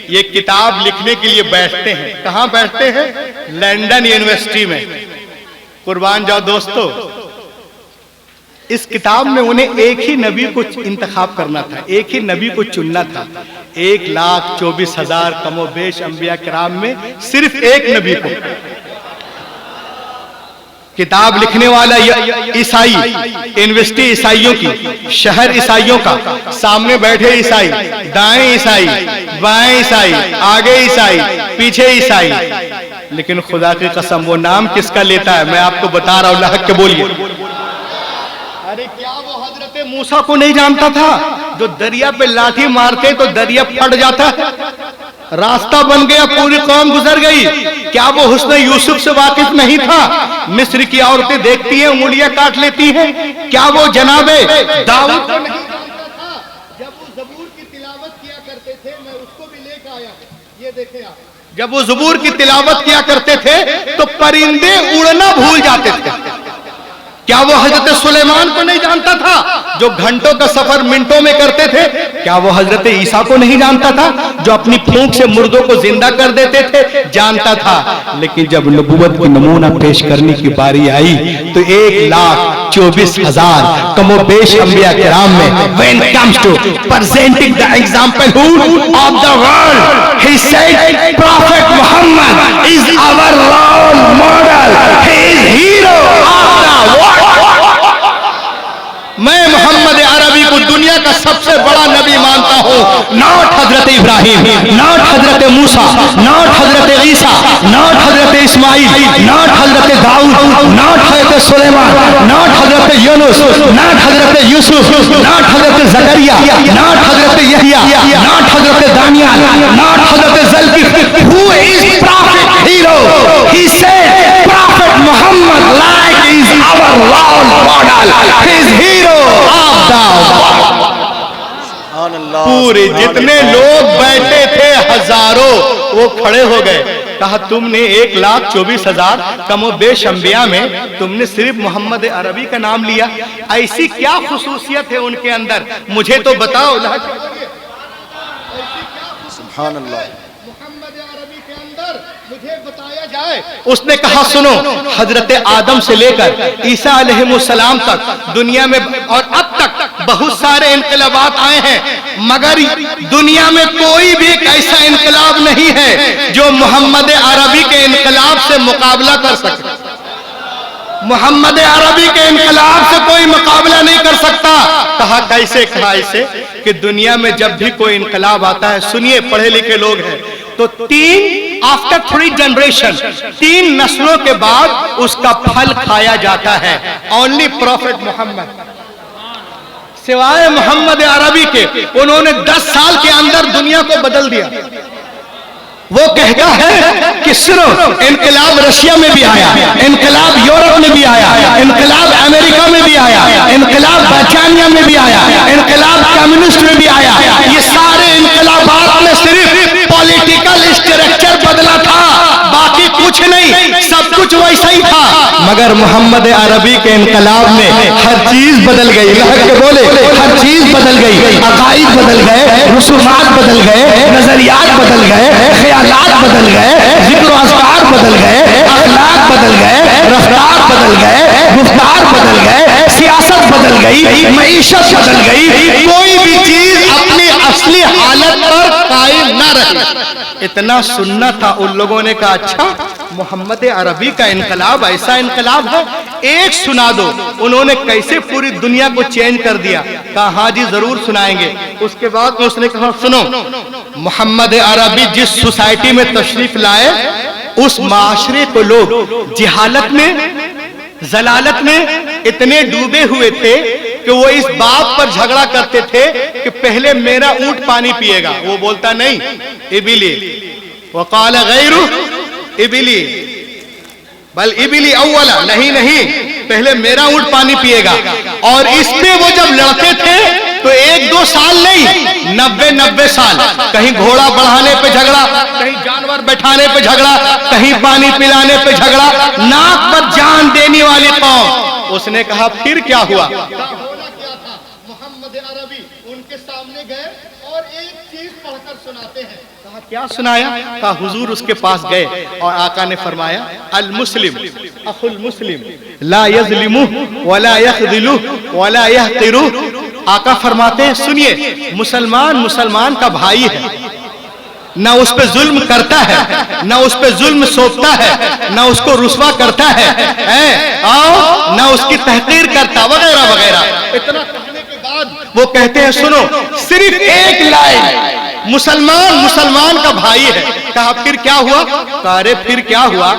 ये किताब लिखने के लिए बैठते हैं, कहां बैठते हैं? लंदन यूनिवर्सिटी में। कुर्बान जाओ दोस्तों, इस किताब में उन्हें एक ही नबी को इंतखाब करना था, एक ही नबी को चुनना था। 1,24,000 कमोबेश अंबिया किराम में सिर्फ एक नबी को। किताब लिखने वाला ईसाई, यूनिवर्सिटी ईसाइयों की, शहर ईसाइयों का, सामने बैठे ईसाई, दाएं ईसाई, बाएं ईसाई, आगे ईसाई, पीछे ईसाई। लेकिन खुदा की कसम वो नाम किसका लेता है मैं आपको बता रहा हूं, अल्लाह के बोलिए। अरे क्या वो हजरत मूसा को नहीं जानता था, जो दरिया पे लाठी मारते तो दरिया फट जाता, रास्ता बन गया, पूरी कौम गुजर गई। क्या वो हुस्न यूसुफ से वाकिफ नहीं था? मिस्र की औरतें देखती हैं उंगलियां काट लेती हैं। क्या वो जनाबे दाऊद को नहीं जानता था? जब वो ज़बूर की तिलावत किया करते थे, मैं उसको भी लेकर आया, ये देखें आप, जब वो ज़बूर की तिलावत किया करते थे तो परिंदे उड़ना भूल जाते थे। क्या वो हजरत सुलेमान को नहीं जानता था जो घंटों का सफर मिनटों में करते थे? क्या वो हजरत ईसा को नहीं जानता था जो अपनी फूंक से मुर्दों को जिंदा कर देते थे? जानता था। लेकिन जब नबूवत की नमूना पेश करने की बारी आई तो 1,24,000 कमोबेश अंबिया किराम में when comes to presenting the example of the world, he said Prophet Muhammad is our role model, he is hero of the world. मैं मोहम्मद अरबी को दुनिया का सबसे बड़ा नबी मानता हूँ। Not Hazrat Ibrahim, not Hazrat Musa, not Hazrat Isa, not Hazrat Ismail, not Hazrat Dawood, not Hazrat Suleman, not Hazrat Yunus, not Hazrat Yusuf, not Hazrat Zechariah, not Hazrat यहया, not Hazrat Daniyal, not Hazrat Zulkifl. Who is prophet hero? He said prophet Muhammad like is our role model, he is hero of the पूरे जितने लोग बैठे थे हजारों, वो खड़े हो गए। कहा तुमने 1,24,000 कमोबेश अंबिया में तुमने सिर्फ मोहम्मद अरबी का नाम लिया, ऐसी क्या खुसूसियत है उनके अंदर? मुझे तो बताओ।
सुभान अल्लाह।
मोहम्मद अरबी के अंदर मुझे बताया जाए। उसने कहा सुनो, हजरत आदम से लेकर ईसा अलैहिस्सलाम तक दुनिया में और अब तक बहुत सारे इनकलाबात आए हैं, मगर दुनिया में कोई भी एक ऐसा इनकलाब नहीं है जो मोहम्मद अरबी के इनकलाब से मुकाबला कर सके। मोहम्मद अरबी के इनकलाब से कोई मुकाबला नहीं कर सकता। कहा कैसे? कहा ऐसे कि दुनिया में जब भी कोई इनकलाब आता है, सुनिए पढ़े लिखे लोग हैं, तो आफ्टर 3 जनरेशन, 3 नस्लों के बाद उसका फल खाया जाता है। ओनली प्रॉफिट मोहम्मद, सिवाय मोहम्मद अरबी के, उन्होंने 10 साल के अंदर दुनिया को बदल दिया। वो कहता है कि सुनो, इनकलाब रशिया में भी आया, इनकलाब यूरोप में भी आया, इनकलाब अमेरिका में भी आया, इनकलाब बर्तानिया में भी आया, इनकलाब कम्युनिस्ट में भी आया। ये सारे इनकलाबात में सिर्फ पॉलिटिकल स्ट्रक्चर बदला था, बाकी कुछ नहीं, सब कुछ वैसा ही था। मगर मोहम्मद अरबी के इनकलाब में हर चीज बदल गई। के बोले हर चीज बदल गई, अकाईद बदल गए, रसूमात बदल गए, नजरियात बदल गए, ख्यालात बदल गए, जिक्र अस्कार बदल गए, अखलाक बदल गए, रफ्तार बदल गए, गुफ्तार बदल गए, सियासत बदल गई, मईशत बदल गई। कोई भी चीज अपनी असली हालत पर कायम न रही। इतना सुनना था उन लोगों ने कहा अच्छा मोहम्मद अरबी का इनकलाब ऐसा इनकलाब है, एक सुना दो। उन्होंने कैसे पूरी दुनिया को चेंज कर दिया। कहा हाँ जी जरूर सुनाएंगे। उसके बाद उसने कहा सुनो, मोहम्मद अरबी जिस सोसाइटी में तशरीफ लाए, उस माशरे को लोग जिहालत में, जलालत में इतने डूबे हुए थे कि वो इस बात पर झगड़ा करते थे कि पहले मेरा ऊंट पानी पिएगा। वो बोलता नहीं, इबिली वकाल गैरु इबिली बल इबिली अव्वला, नहीं नहीं पहले मेरा ऊंट पानी पिएगा। और इसमें वो जब लड़ते थे तो 1-2 साल नहीं, 90 साल, कहीं घोड़ा बढ़ाने पे झगड़ा, कहीं जानवर बैठाने पे झगड़ा, कहीं पानी पिलाने पे झगड़ा, नाक पर जान देने वाली कौम। उसने कहा फिर क्या हुआ? मोहम्मद अरबी उनके सामने गए और एक चीज पढ़कर सुनाते हैं। कहा क्या सुनाया? कहा हुजूर उसके पास गए और आका ने फरमाया अल मुस्लिम अखुल मुस्लिम ला यज़लिमु वला यख़दिलु वला यहक़िरु। आका फरमाते हैं सुनिए, मुसलमान मुसलमान का भाई है, ना उस पे जुल्म करता है, ना उस पे जुल्म सौंपता है, ना उसको रुस्वा करता है, और ना उसकी तहकीर करता, वगैरह वगैरह। इतना कहने के बाद वो कहते हैं सुनो, सिर्फ एक लाइन, मुसलमान मुसलमान का भाई है। कहा फिर क्या हुआ? अरे फिर क्या हुआ?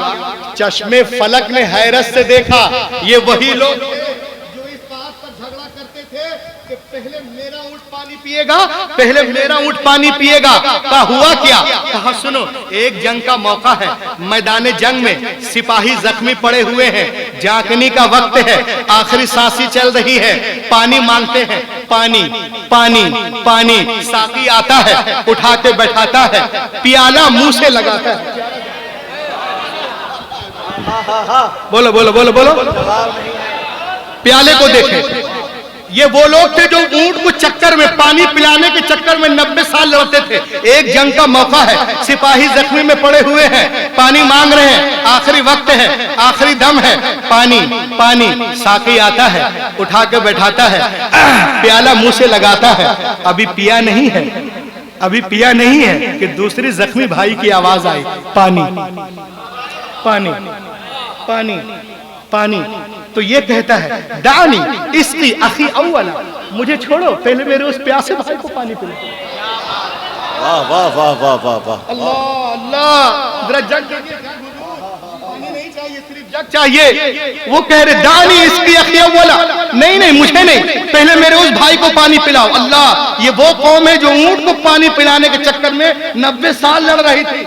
चश्मे फलक ने हैरत से देखा, ये वही लोग जो इस बात पर झगड़ा करते थे कि पहले मेरा ऊंट पानी पिएगा, पहले मेरा ऊंट पानी पिएगा। कहा हुआ क्या? कहा सुनो, एक जंग का मौका है, मैदान जंग में सिपाही जख्मी पड़े हुए हैं, जागने का वक्त है, आखिरी सांसी चल रही है, पानी मांगते हैं, पानी पानी पानी। साकी आता है, उठा के बैठाता है, प्याला मुंह से लगाता है। बोलो बोलो बोलो बोलो। प्याले को देखें, ये वो लोग थे जो ऊंट को चक्कर में, पानी पिलाने के चक्कर में 90 साल लड़ते थे। एक जंग का मौका है, सिपाही जख्मी में पड़े हुए हैं, पानी मांग रहे हैं, आखिरी वक्त है, आखिरी दम है, पानी पानी। साकी आता है, उठा के बैठाता है, प्याला मुंह से लगाता है, अभी पिया नहीं है, अभी पिया नहीं है कि दूसरी जख्मी भाई की आवाज आई, पानी पानी पानी पानी। तो ये कहता है, दानी इसकी अखी अव्वला, मुझे छोड़ो, पहले मेरे उस प्यासे भाई को पानी पिलाओ।
वाह वाह वाह वाह वाह वाह।
अल्लाह अल्लाह, जरा जग पानी नहीं चाहिए, सिर्फ जग चाहिए। वो कह रहे, दानी इसकी अखी अव्वला, नहीं नहीं मुझे नहीं, पहले मेरे उस भाई को पानी पिलाओ। अल्लाह, ये वो कौम है जो ऊंट को पानी पिलाने के चक्कर में 90 साल लड़ रही थी।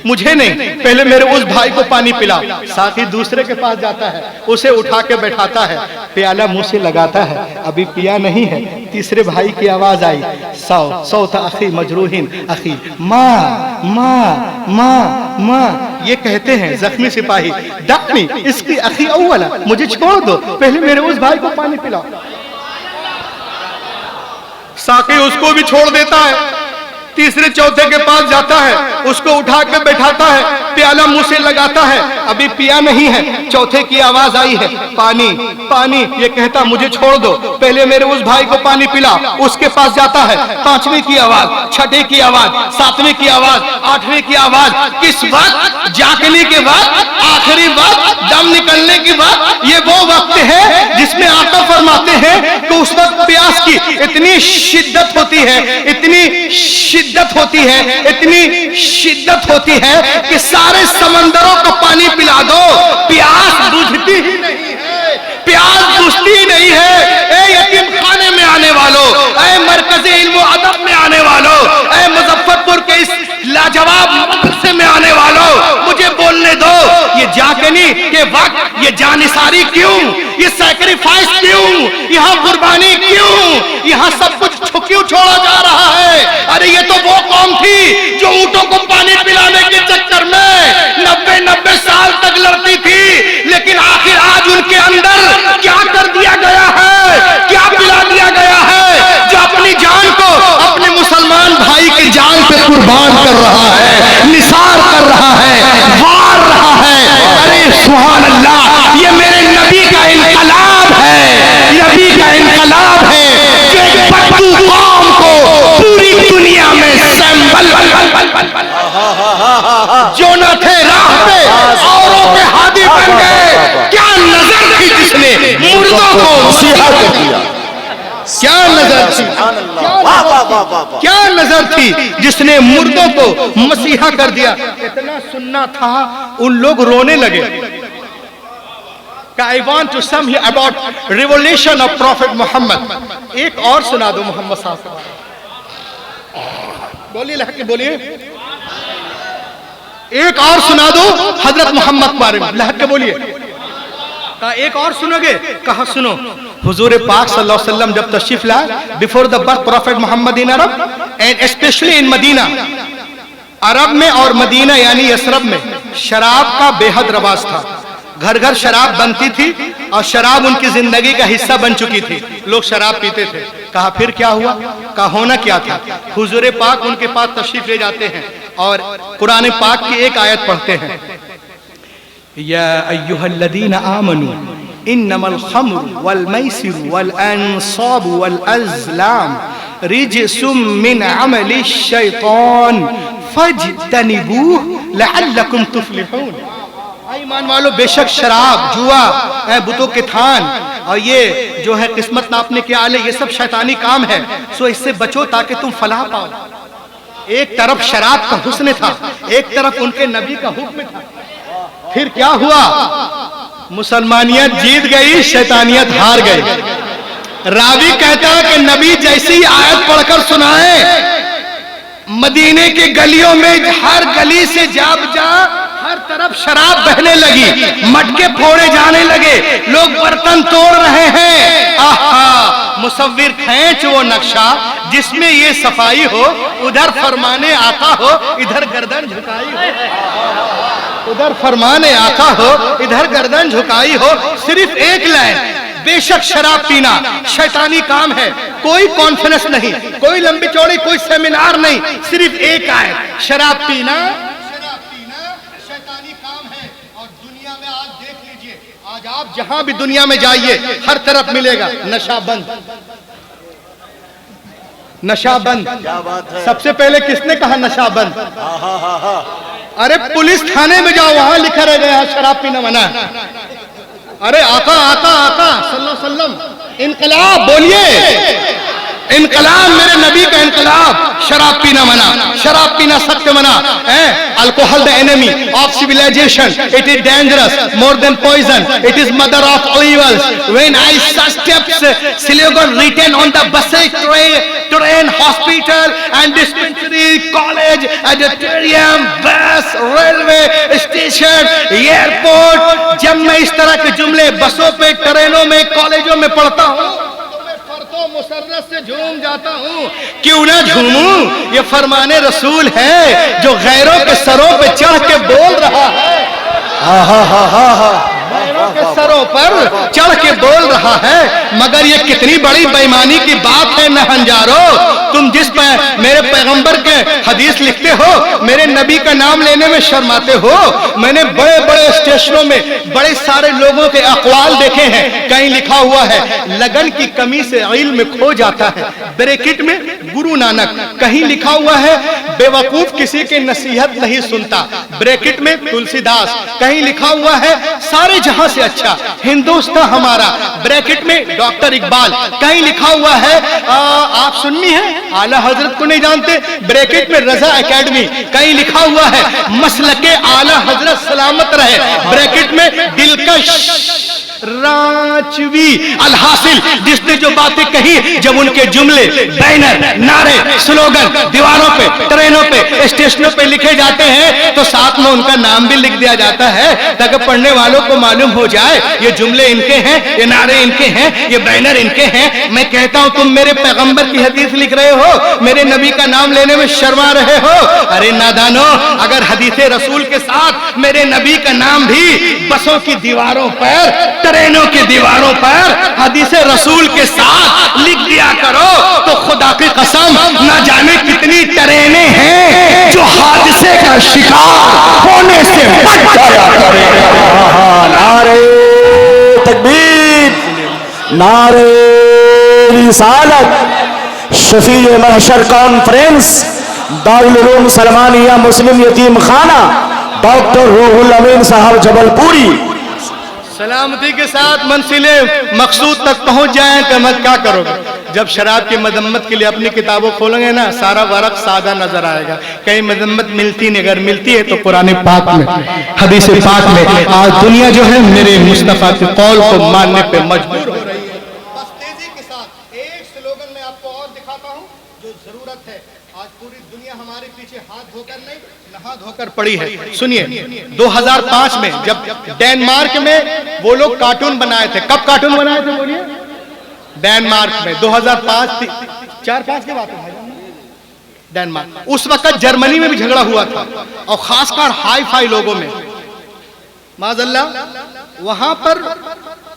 मुझे नहीं, पहले मेरे उस भाई को पानी पिलाओ। साथी दूसरे के पास जाता है, उसे उठा के बैठाता है, प्याला मुंह से लगाता है, अभी पिया नहीं है। तीसरे भाई की आवाज आई, सौता अखी मजरूहिन अखी, माँ माँ माँ माँ। ये कहते हैं जख्मी सिपाही, दानी इसकी अखी अव्वला, मुझे छोड़ दो, पहले मेरे उस भाई को पानी पिलाओ। साकी उसको भी छोड़ देता है, तीसरे चौथे के पास जाता है, उसको उठा के बैठाता है, प्याला मुंह से लगाता है, अभी पिया नहीं है। चौथे की आवाज आई है, पानी पानी। ये कहता, मुझे छोड़ दो, पहले मेरे उस भाई को पानी पिला। उसके पास जाता है, पांचवें की आवाज, छठे की आवाज, सातवें की आवाज, आठवें की आवाज। किस वक्त? जागने के बाद, आखिरी वक्त, दम निकलने के बाद। ये वो वक्त है जिसमें आका फरमाते हैं कि उस वक्त प्यास की इतनी शिद्दत होती है, इतनी शिद्दत होती है, इतनी शिद्दत होती है कि सारे समंदरों को पानी पिला दो, प्यास बुझती ही नहीं है, प्यास बुझती ही नहीं है। ए यतीम खाने में आने वालों, ए मरकज़े इल्म व अदब में आने वालों, ए मुजफ्फरपुर के इस लाजवाब मदरसे में आने वालों, मुझे बोलने दो, ये जागनी के वक्त ये जानिसारी क्यों, ये सैक्रिफाइस क्यों, यहाँ कुर्बानी क्यों, यहाँ सब कुछ क्यों छोड़ा जा रहा है? अरे ये तो वो कौम थी जो ऊंटों को पानी पिलाने के चक्कर में 90 साल तक लड़ती थी, लेकिन आखिर आज उनके अंदर क्या कर दिया गया है, क्या पिला दिया गया है, जो अपनी जान को अपने मुसलमान भाई की जान पे कुर्बान कर रहा है, निसार कर रहा है, वार रहा है। अरे सुभान अल्लाह, ये मेरे नबी का इनकलाब है, नबी का इनकलाब है, जो एक बद्दू कौम को पूरी दुनिया में जो न थे राह पे औरों के हादी बन गए। क्या नजर थी जिसने मुर्दों को मसीहा कर दिया, क्या नजर थी, क्या नजर थी जिसने मुर्दों को मसीहा कर दिया। इतना सुनना था, उन लोग रोने लगे। I want to sum here about revelation of Prophet Muhammad। एक और सुना दो मोहम्मद साहब, बोलिए लहके बोलिए, एक और सुना दो हजरत मोहम्मद के बारे में, लहके बोलिए। कहा एक और सुनोगे? कहा सुनो, हुजूर पाक सल्लल्लाहु अलैहि वसल्लम जब तशरीफ लाए, before the birth prophet Muhammad in Arab and specially in Madina, Arab में और मदीना यानी यसरब में शराब का बेहद रवाज था। घर घर शराब बनती थी और शराब उनकी जिंदगी का हिस्सा बन चुकी थी, लोग शराब पीते थे। कहा फिर क्या हुआ? कहा होना क्या था? हुजूर पाक उनके पास तशरीफ ले जाते हैं और कुरान पाक की एक आयत पढ़ते हैं, या अय्युहल्लज़ीना आमनू इन्नमल खम्रु वल मैसिरु वल अंसाबु वल अज़लाम रिजसुम मिन अमलि शैतान फज्तनिबूहु लअल्लकुम तुफ्लिहून। ईमान वालों, बेशक शराब, जुआ, बुतों के थान और ये जो है किस्मत नापने के आले, ये सब शैतानी काम है, सो इससे बचो ताकि तुम फलाह पाओ। एक तरफ शराब का हुस्न था, एक तरफ उनके नबी का हुक्म था। फिर क्या हुआ? मुसलमानियत जीत गई, शैतानियत हार गई। रावी कहता है कि नबी जैसी आयत पढ़कर सुनाए, मदीने के गलियों में हर गली से जा हर तरफ शराब बहने लगी, मटके फोड़े जाने लगे, लोग बर्तन तोड़ रहे हैं। आहा, मुसव्विर खींच वो नक्शा जिसमें ये सफाई हो, उधर फरमाने आका हो, इधर गर्दन झुकाई हो, उधर फरमाने आका हो, इधर गर्दन झुकाई हो। सिर्फ एक लाइन, बेशक शराब पीना शैतानी काम है, कोई कॉन्फ्रेंस नहीं, कोई लंबी चौड़ी कोई सेमिनार नहीं, सिर्फ एक आयत, शराब पीना शैतानी काम है। और दुनिया में आज देख लीजिए, आज आप जहां भी दुनिया में जाइए हर तरफ मिलेगा नशा बंद, नशा बंद।
क्या बात है।
सबसे पहले किसने कहा नशा बंद? अरे पुलिस थाने में जाओ, वहां लिखा रह गया शराब पीना मना है। अरे आका आका आका सल्लल्लाहु अलैहि वसल्लम, इनकलाब बोलिए, इनकलाब, मेरे नबी का इनकलाब। शराब पीना मना, शराब पीना सख्त मना है। Alcohol the enemy of civilisation, it is dangerous more than poison, it is mother of all evils. When I saw steps slogan written on the buses, train, hospital and dispensary, college, auditorium, bus, railway station, airport, जब मैं इस तरह के जुमले बसों पे, ट्रेनों में, कॉलेजों में पढ़ता हूँ तो मैं फर्तो मुसर्रत से झूम जाता हूँ। क्यों ना झूमूं? ये फरमाने रसूल है जो गैरों के सरों पे चढ़ के बोल रहा है, गैरों के सरों पर चढ़ के बोल रहा है। मगर ये कितनी बड़ी बेईमानी की बात है नहंजारो, तुम जिस मेरे पैगंबर के हदीस लिखते हो, मेरे नबी का नाम लेने में शर्माते हो। मैंने बड़े बड़े स्टेशनों में बड़े सारे लोगों के अक़वाल देखे हैं, कहीं लिखा हुआ है लगन की कमी से इल्म खो जाता है, ब्रैकेट में गुरु नानक, कहीं लिखा हुआ है बेवकूफ किसी की नसीहत नहीं सुनता, ब्रैकेट में तुलसीदास, कहीं लिखा हुआ है सारे जहां से अच्छा हिंदुस्तान हमारा, ब्रैकेट में डॉक्टर इकबाल, कहीं लिखा हुआ है आप सुन्नी है आला हजरत को नहीं जानते, ब्रैकेट में रजा एकेडमी, कहीं लिखा हुआ है मसलके आला हजरत सलामत रहे, ब्रैकेट में दिलकश रांचवी अलहासिल, जिसने जो बातें कही, जब उनके जुमले, बैनर, नारे, स्लोगन दीवारों पे, ट्रेनों पे, स्टेशनों पे लिखे जाते हैं तो साथ में उनका नाम भी लिख दिया जाता है ताकि पढ़ने वालों को मालूम हो जाए ये जुमले इनके हैं, ये नारे इनके हैं, ये बैनर इनके हैं। मैं कहता हूं तुम मेरे पैगंबर की हदीस लिख रहे हो, मेरे नबी का नाम लेने में शर्मा रहे हो। अरे नादानो, अगर हदीस रसूल के साथ मेरे नबी का नाम भी बसों की दीवारों पर, ट्रेनों की दीवारों पर हदीस रसूल के साथ लिख दिया करो तो खुदा की कसम न जाने कितनी ट्रेनें हैं जो हादसे का शिकार होने से बच जाया करें।
नारे तकबीर, नारे रिसालत, शफीए महशर कॉन्फ्रेंस, दारुल उलूम सलमानिया मुस्लिम यतीम खाना, डॉक्टर रूहुल अमीन साहब जबलपुरी
सलामती के साथ मंजिले मकसूद तक पहुंच जाए तो मत क्या करोगे? जब शराब की मजम्मत के लिए अपनी किताबों खोलेंगे ना, सारा वर्क सादा नजर आएगा, कहीं मजम्मत मिलती नहीं, अगर मिलती है तो कुरान पाक में, हदीस पाक में। आज दुनिया जो है मेरे मुस्तफा के कौल को मानने पे मजबूर हो रही है। बस तेजी के साथ एक स्लोगन में आपको और दिखाता हूँ जो जरूरत है। आज पूरी दुनिया हमारे पीछे हाथ धोकर नहीं, नहा धोकर पड़ी है। सुनिए, 2005 में जब डेनमार्क में वो लोग कार्टून बनाए थे, कब कार्टून बनाए थे बोलिए? डेनमार्क में 2005 4-5 की बात है डेनमार्क। उस वक्त जर्मनी में भी झगड़ा हुआ था और खासकर हाई फाई लोगों में, माज़अल्लाह। वहां पर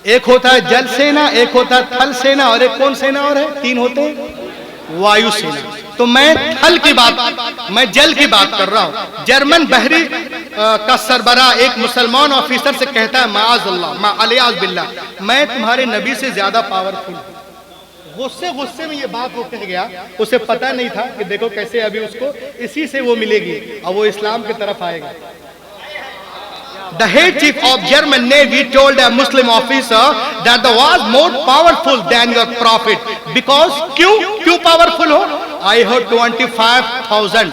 एक होता है जल सेना, एक होता है थल सेना और एक कौन सेना और है? 3 होते हैं, वायु सेना। तो मैं थल की बात, मैं जल की बात कर रहा हूं। जर्मन बहरी का सरबरा एक मुसलमान ऑफिसर से कहता है माअज़ल्लाह, माअलियाज़ बिल्लाह, मैं तुम्हारे नबी से ज्यादा पावरफुल हूं। गुस्से में ये बात वो कह गया, उसे पता नहीं था कि देखो कैसे अभी उसको इसी से वो मिलेगी और वो इस्लाम की तरफ आएगा। The head chief of German Navy told a Muslim officer that the was more powerful than your prophet. Because क्यों powerful हो? I heard 25,000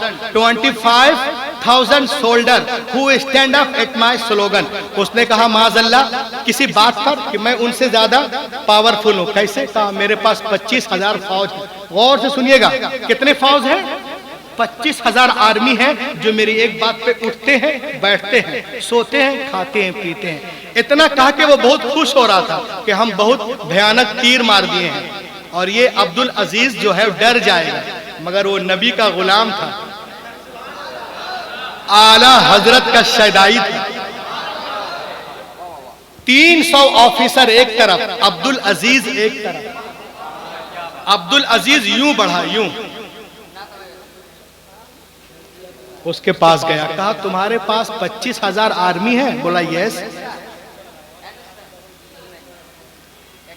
1,000 soldier who stand up at my slogan. उसने कहा माज़अल्लाह, किसी बात पर कि मैं उनसे ज्यादा पावरफुल हूं। कैसे? कहा मेरे पास 25,000 फौज है। गौर से सुनिएगा, कितने फौज है? 25,000 आर्मी है जो मेरी एक बात पे उठते हैं, बैठते हैं, सोते हैं, खाते हैं, पीते हैं। इतना कहा कि वो बहुत खुश हो रहा था कि हम बहुत भयानक तीर मार दिए हैं और ये अब्दुल अजीज जो है डर जाएगा। मगर वो नबी का गुलाम था, आला हजरत का शहदाई था। 300 ऑफिसर एक तरफ, अब्दुल अजीज एक तरफ। अब्दुल अजीज यूं बढ़ा, यूं उसके पास गया, कहा तुम्हारे पास 25,000 आर्मी है? बोला यस।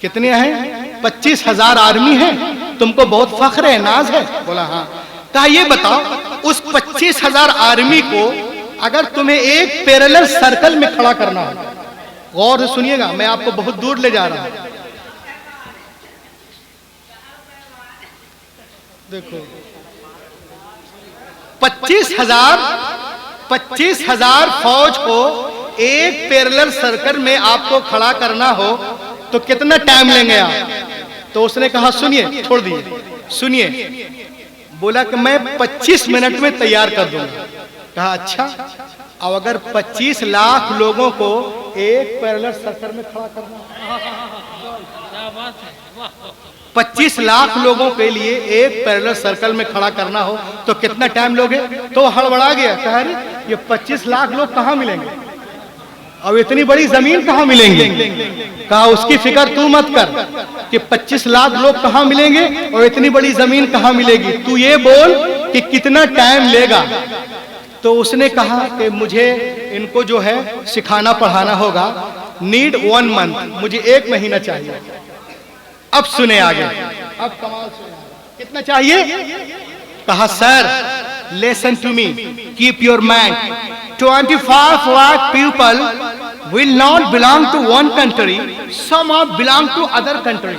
कितने हैं? 25,000 आर्मी है। तुमको बहुत फख्र है, नाज है? बोला हाँ। कहा ये बताओ, उस 25,000 आर्मी को अगर तुम्हें एक पैरेलल सर्कल में खड़ा करना हो, गौर से सुनिएगा, मैं आपको बहुत दूर ले जा रहा हूं। देखो 25,000 फौज को एक पैरेलल सर्कल में आपको खड़ा करना हो तो कितना टाइम लेंगे आप? तो उसने कहा सुनिए, छोड़ दिए, सुनिए। बोला कि मैं 25 मिनट में तैयार कर दूंगा। कहा अच्छा, अब अगर 25 लाख लोगों को एक पैरेलल सर्कल में खड़ा करना, 25 लाख लोगों के लिए एक पैरेलल सर्कल में खड़ा करना हो तो कितना टाइम लोगे? तो हड़बड़ा गया, कहा अरे ये 25 लाख लोग कहां मिलेंगे, अब इतनी बड़ी जमीन कहां मिलेंगे? कहा उसकी फिक्र तू मत कर कि 25 लाख लोग कहां मिलेंगे और इतनी बड़ी जमीन कहां मिलेगी, तू ये बोल कि कितना टाइम लेगा। तो उसने कहा कि मुझे इनको जो है सिखाना पढ़ाना होगा, नीड 1 मंथ, मुझे 1 महीना चाहिए। अब सुने आगे, अब कमाल सुने, कितना चाहिए? कहा sir listen to me, keep your mind, 25 lakh people will not belong to one country, some are belong to other country.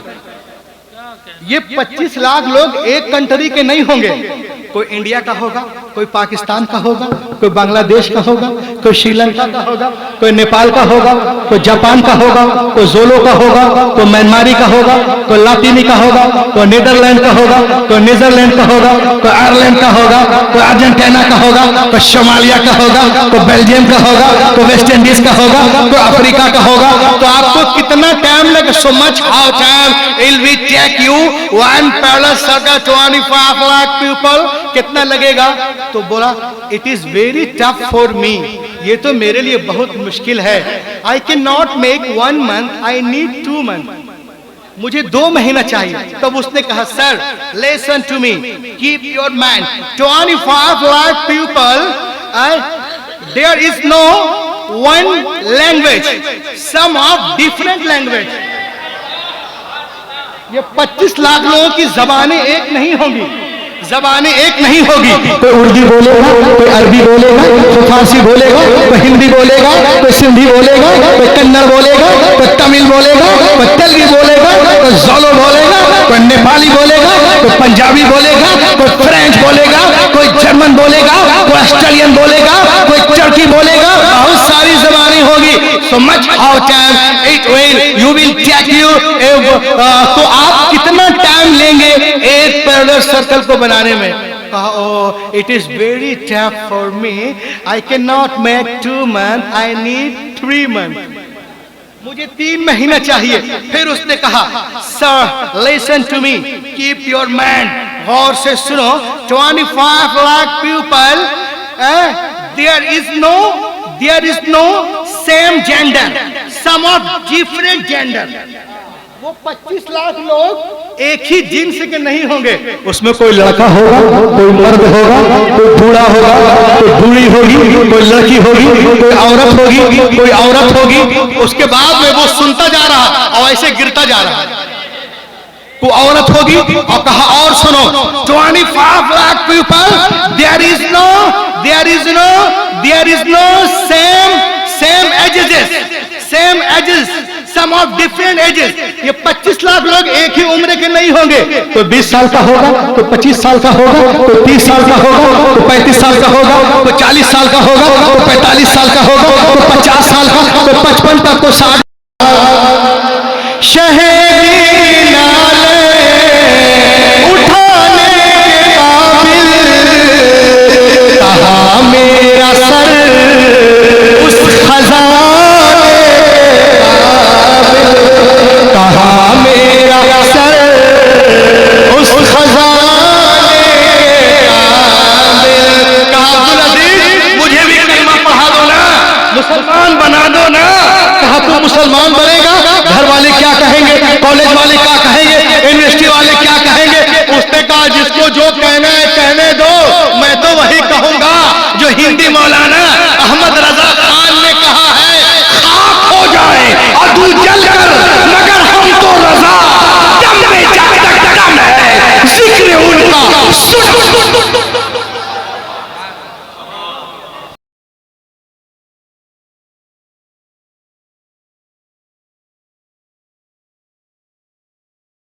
ये 25 लाख लोग एक कंट्री के नहीं होंगे, कोई इंडिया का होगा, कोई पाकिस्तान का होगा, कोई बांग्लादेश का होगा, कोई श्रीलंका का होगा, कोई नेपाल का होगा, कोई जापान का होगा, कोई जोलो का होगा, कोई म्यांमारी का होगा, कोई लातीनी का होगा, कोई नीदरलैंड का होगा, कोई न्यूजीलैंड का होगा, कोई आयरलैंड का होगा, कोई अर्जेंटीना का होगा, कोई सोमालिया का होगा, कोई बेल्जियम का होगा, कोई वेस्ट इंडीज का होगा, कोई अफ्रीका का होगा। तो आपको कितना टाइम लगे? So much how time it will take you 1 parallel circle 25 lakh people, कितना लगेगा? तो बोला it is very tough for me, ये तो मेरे लिए बहुत मुश्किल है। I can not make 1 month, I need 2 month, मुझे 2 महीना चाहिए। तब उसने कहा sir listen to me, keep your mind, 25 lakh people, there is no one language, some of different language. ये 25 लाख लोगों की जबानें एक नहीं होंगी, जबानें एक नहीं होगी।
कोई उर्दू बोलेगा, कोई अरबी बोलेगा, कोई फारसी बोलेगा, कोई हिंदी बोलेगा, कोई सिंधी बोलेगा, कोई कन्नड़ बोलेगा, कोई तमिल बोलेगा, कोई तेलुगु बोलेगा, कोई जोलो बोलेगा, कोई नेपाली बोलेगा, कोई पंजाबी बोलेगा, कोई फ्रेंच बोलेगा, कोई जर्मन बोलेगा, कोई ऑस्ट्रेलियन बोलेगा, कोई टर्की बोलेगा, बहुत सारी जबानें होगी। So much how time it will you will take you, तो आप कितना टाइम लेंगे एक पैरेलल सर्कल को बनाने में? कहा oh it is very tough for me, I can not make 2 month, I need 3 month, मुझे 3 महीना चाहिए। फिर उसने कहा sir listen to me, keep your mind, गौर से सुनो, 25 lakh people, there is no same gender, some of different gender. वो 25 लाख लोग एक ही जिन्स के नहीं होंगे, उसमें कोई लड़का होगा, कोई मर्द होगा, कोई बूढ़ा होगा, कोई बूढ़ी होगी, कोई लड़की होगी, कोई औरत होगी, कोई औरत होगी। उसके बाद में वो सुनता जा रहा और ऐसे गिरता जा रहा, कोई औरत होगी। और कहा और सुनो, 25 lakh people, there is no same ages,
some of different ages. ये 25 लाख लोग एक ही उम्र के नहीं होंगे। तो 20 साल का होगा, तो 25 साल का होगा, तो 30 साल का होगा, तो 35 साल का होगा, तो 40 साल का होगा, तो 45 साल का होगा, तो 50 साल का, तो 55 तक, तो 60। शहरी नाले उठाने के काबिल कहा मेरा सर उस खजाने कहा मेरा सर उस खजाने कहा अब्दुल अजीज मुझे भी कलमा पढ़ा दो ना, मुसलमान बना दो ना। कहा तू मुसलमान बनेगा, घर वाले क्या कहेंगे, कॉलेज वाले क्या कहेंगे, यूनिवर्सिटी वाले क्या कहेंगे। उसने कहा जिसको जो कहना है कहने दो, मैं तो वही कहूंगा जो हिंदी मौलाना अहमद रजा खान ने कहा है, खाक हो जाए और तू जल कर, मगर हम तो रजा दम में जब तक दम है जिक्र उनका सुन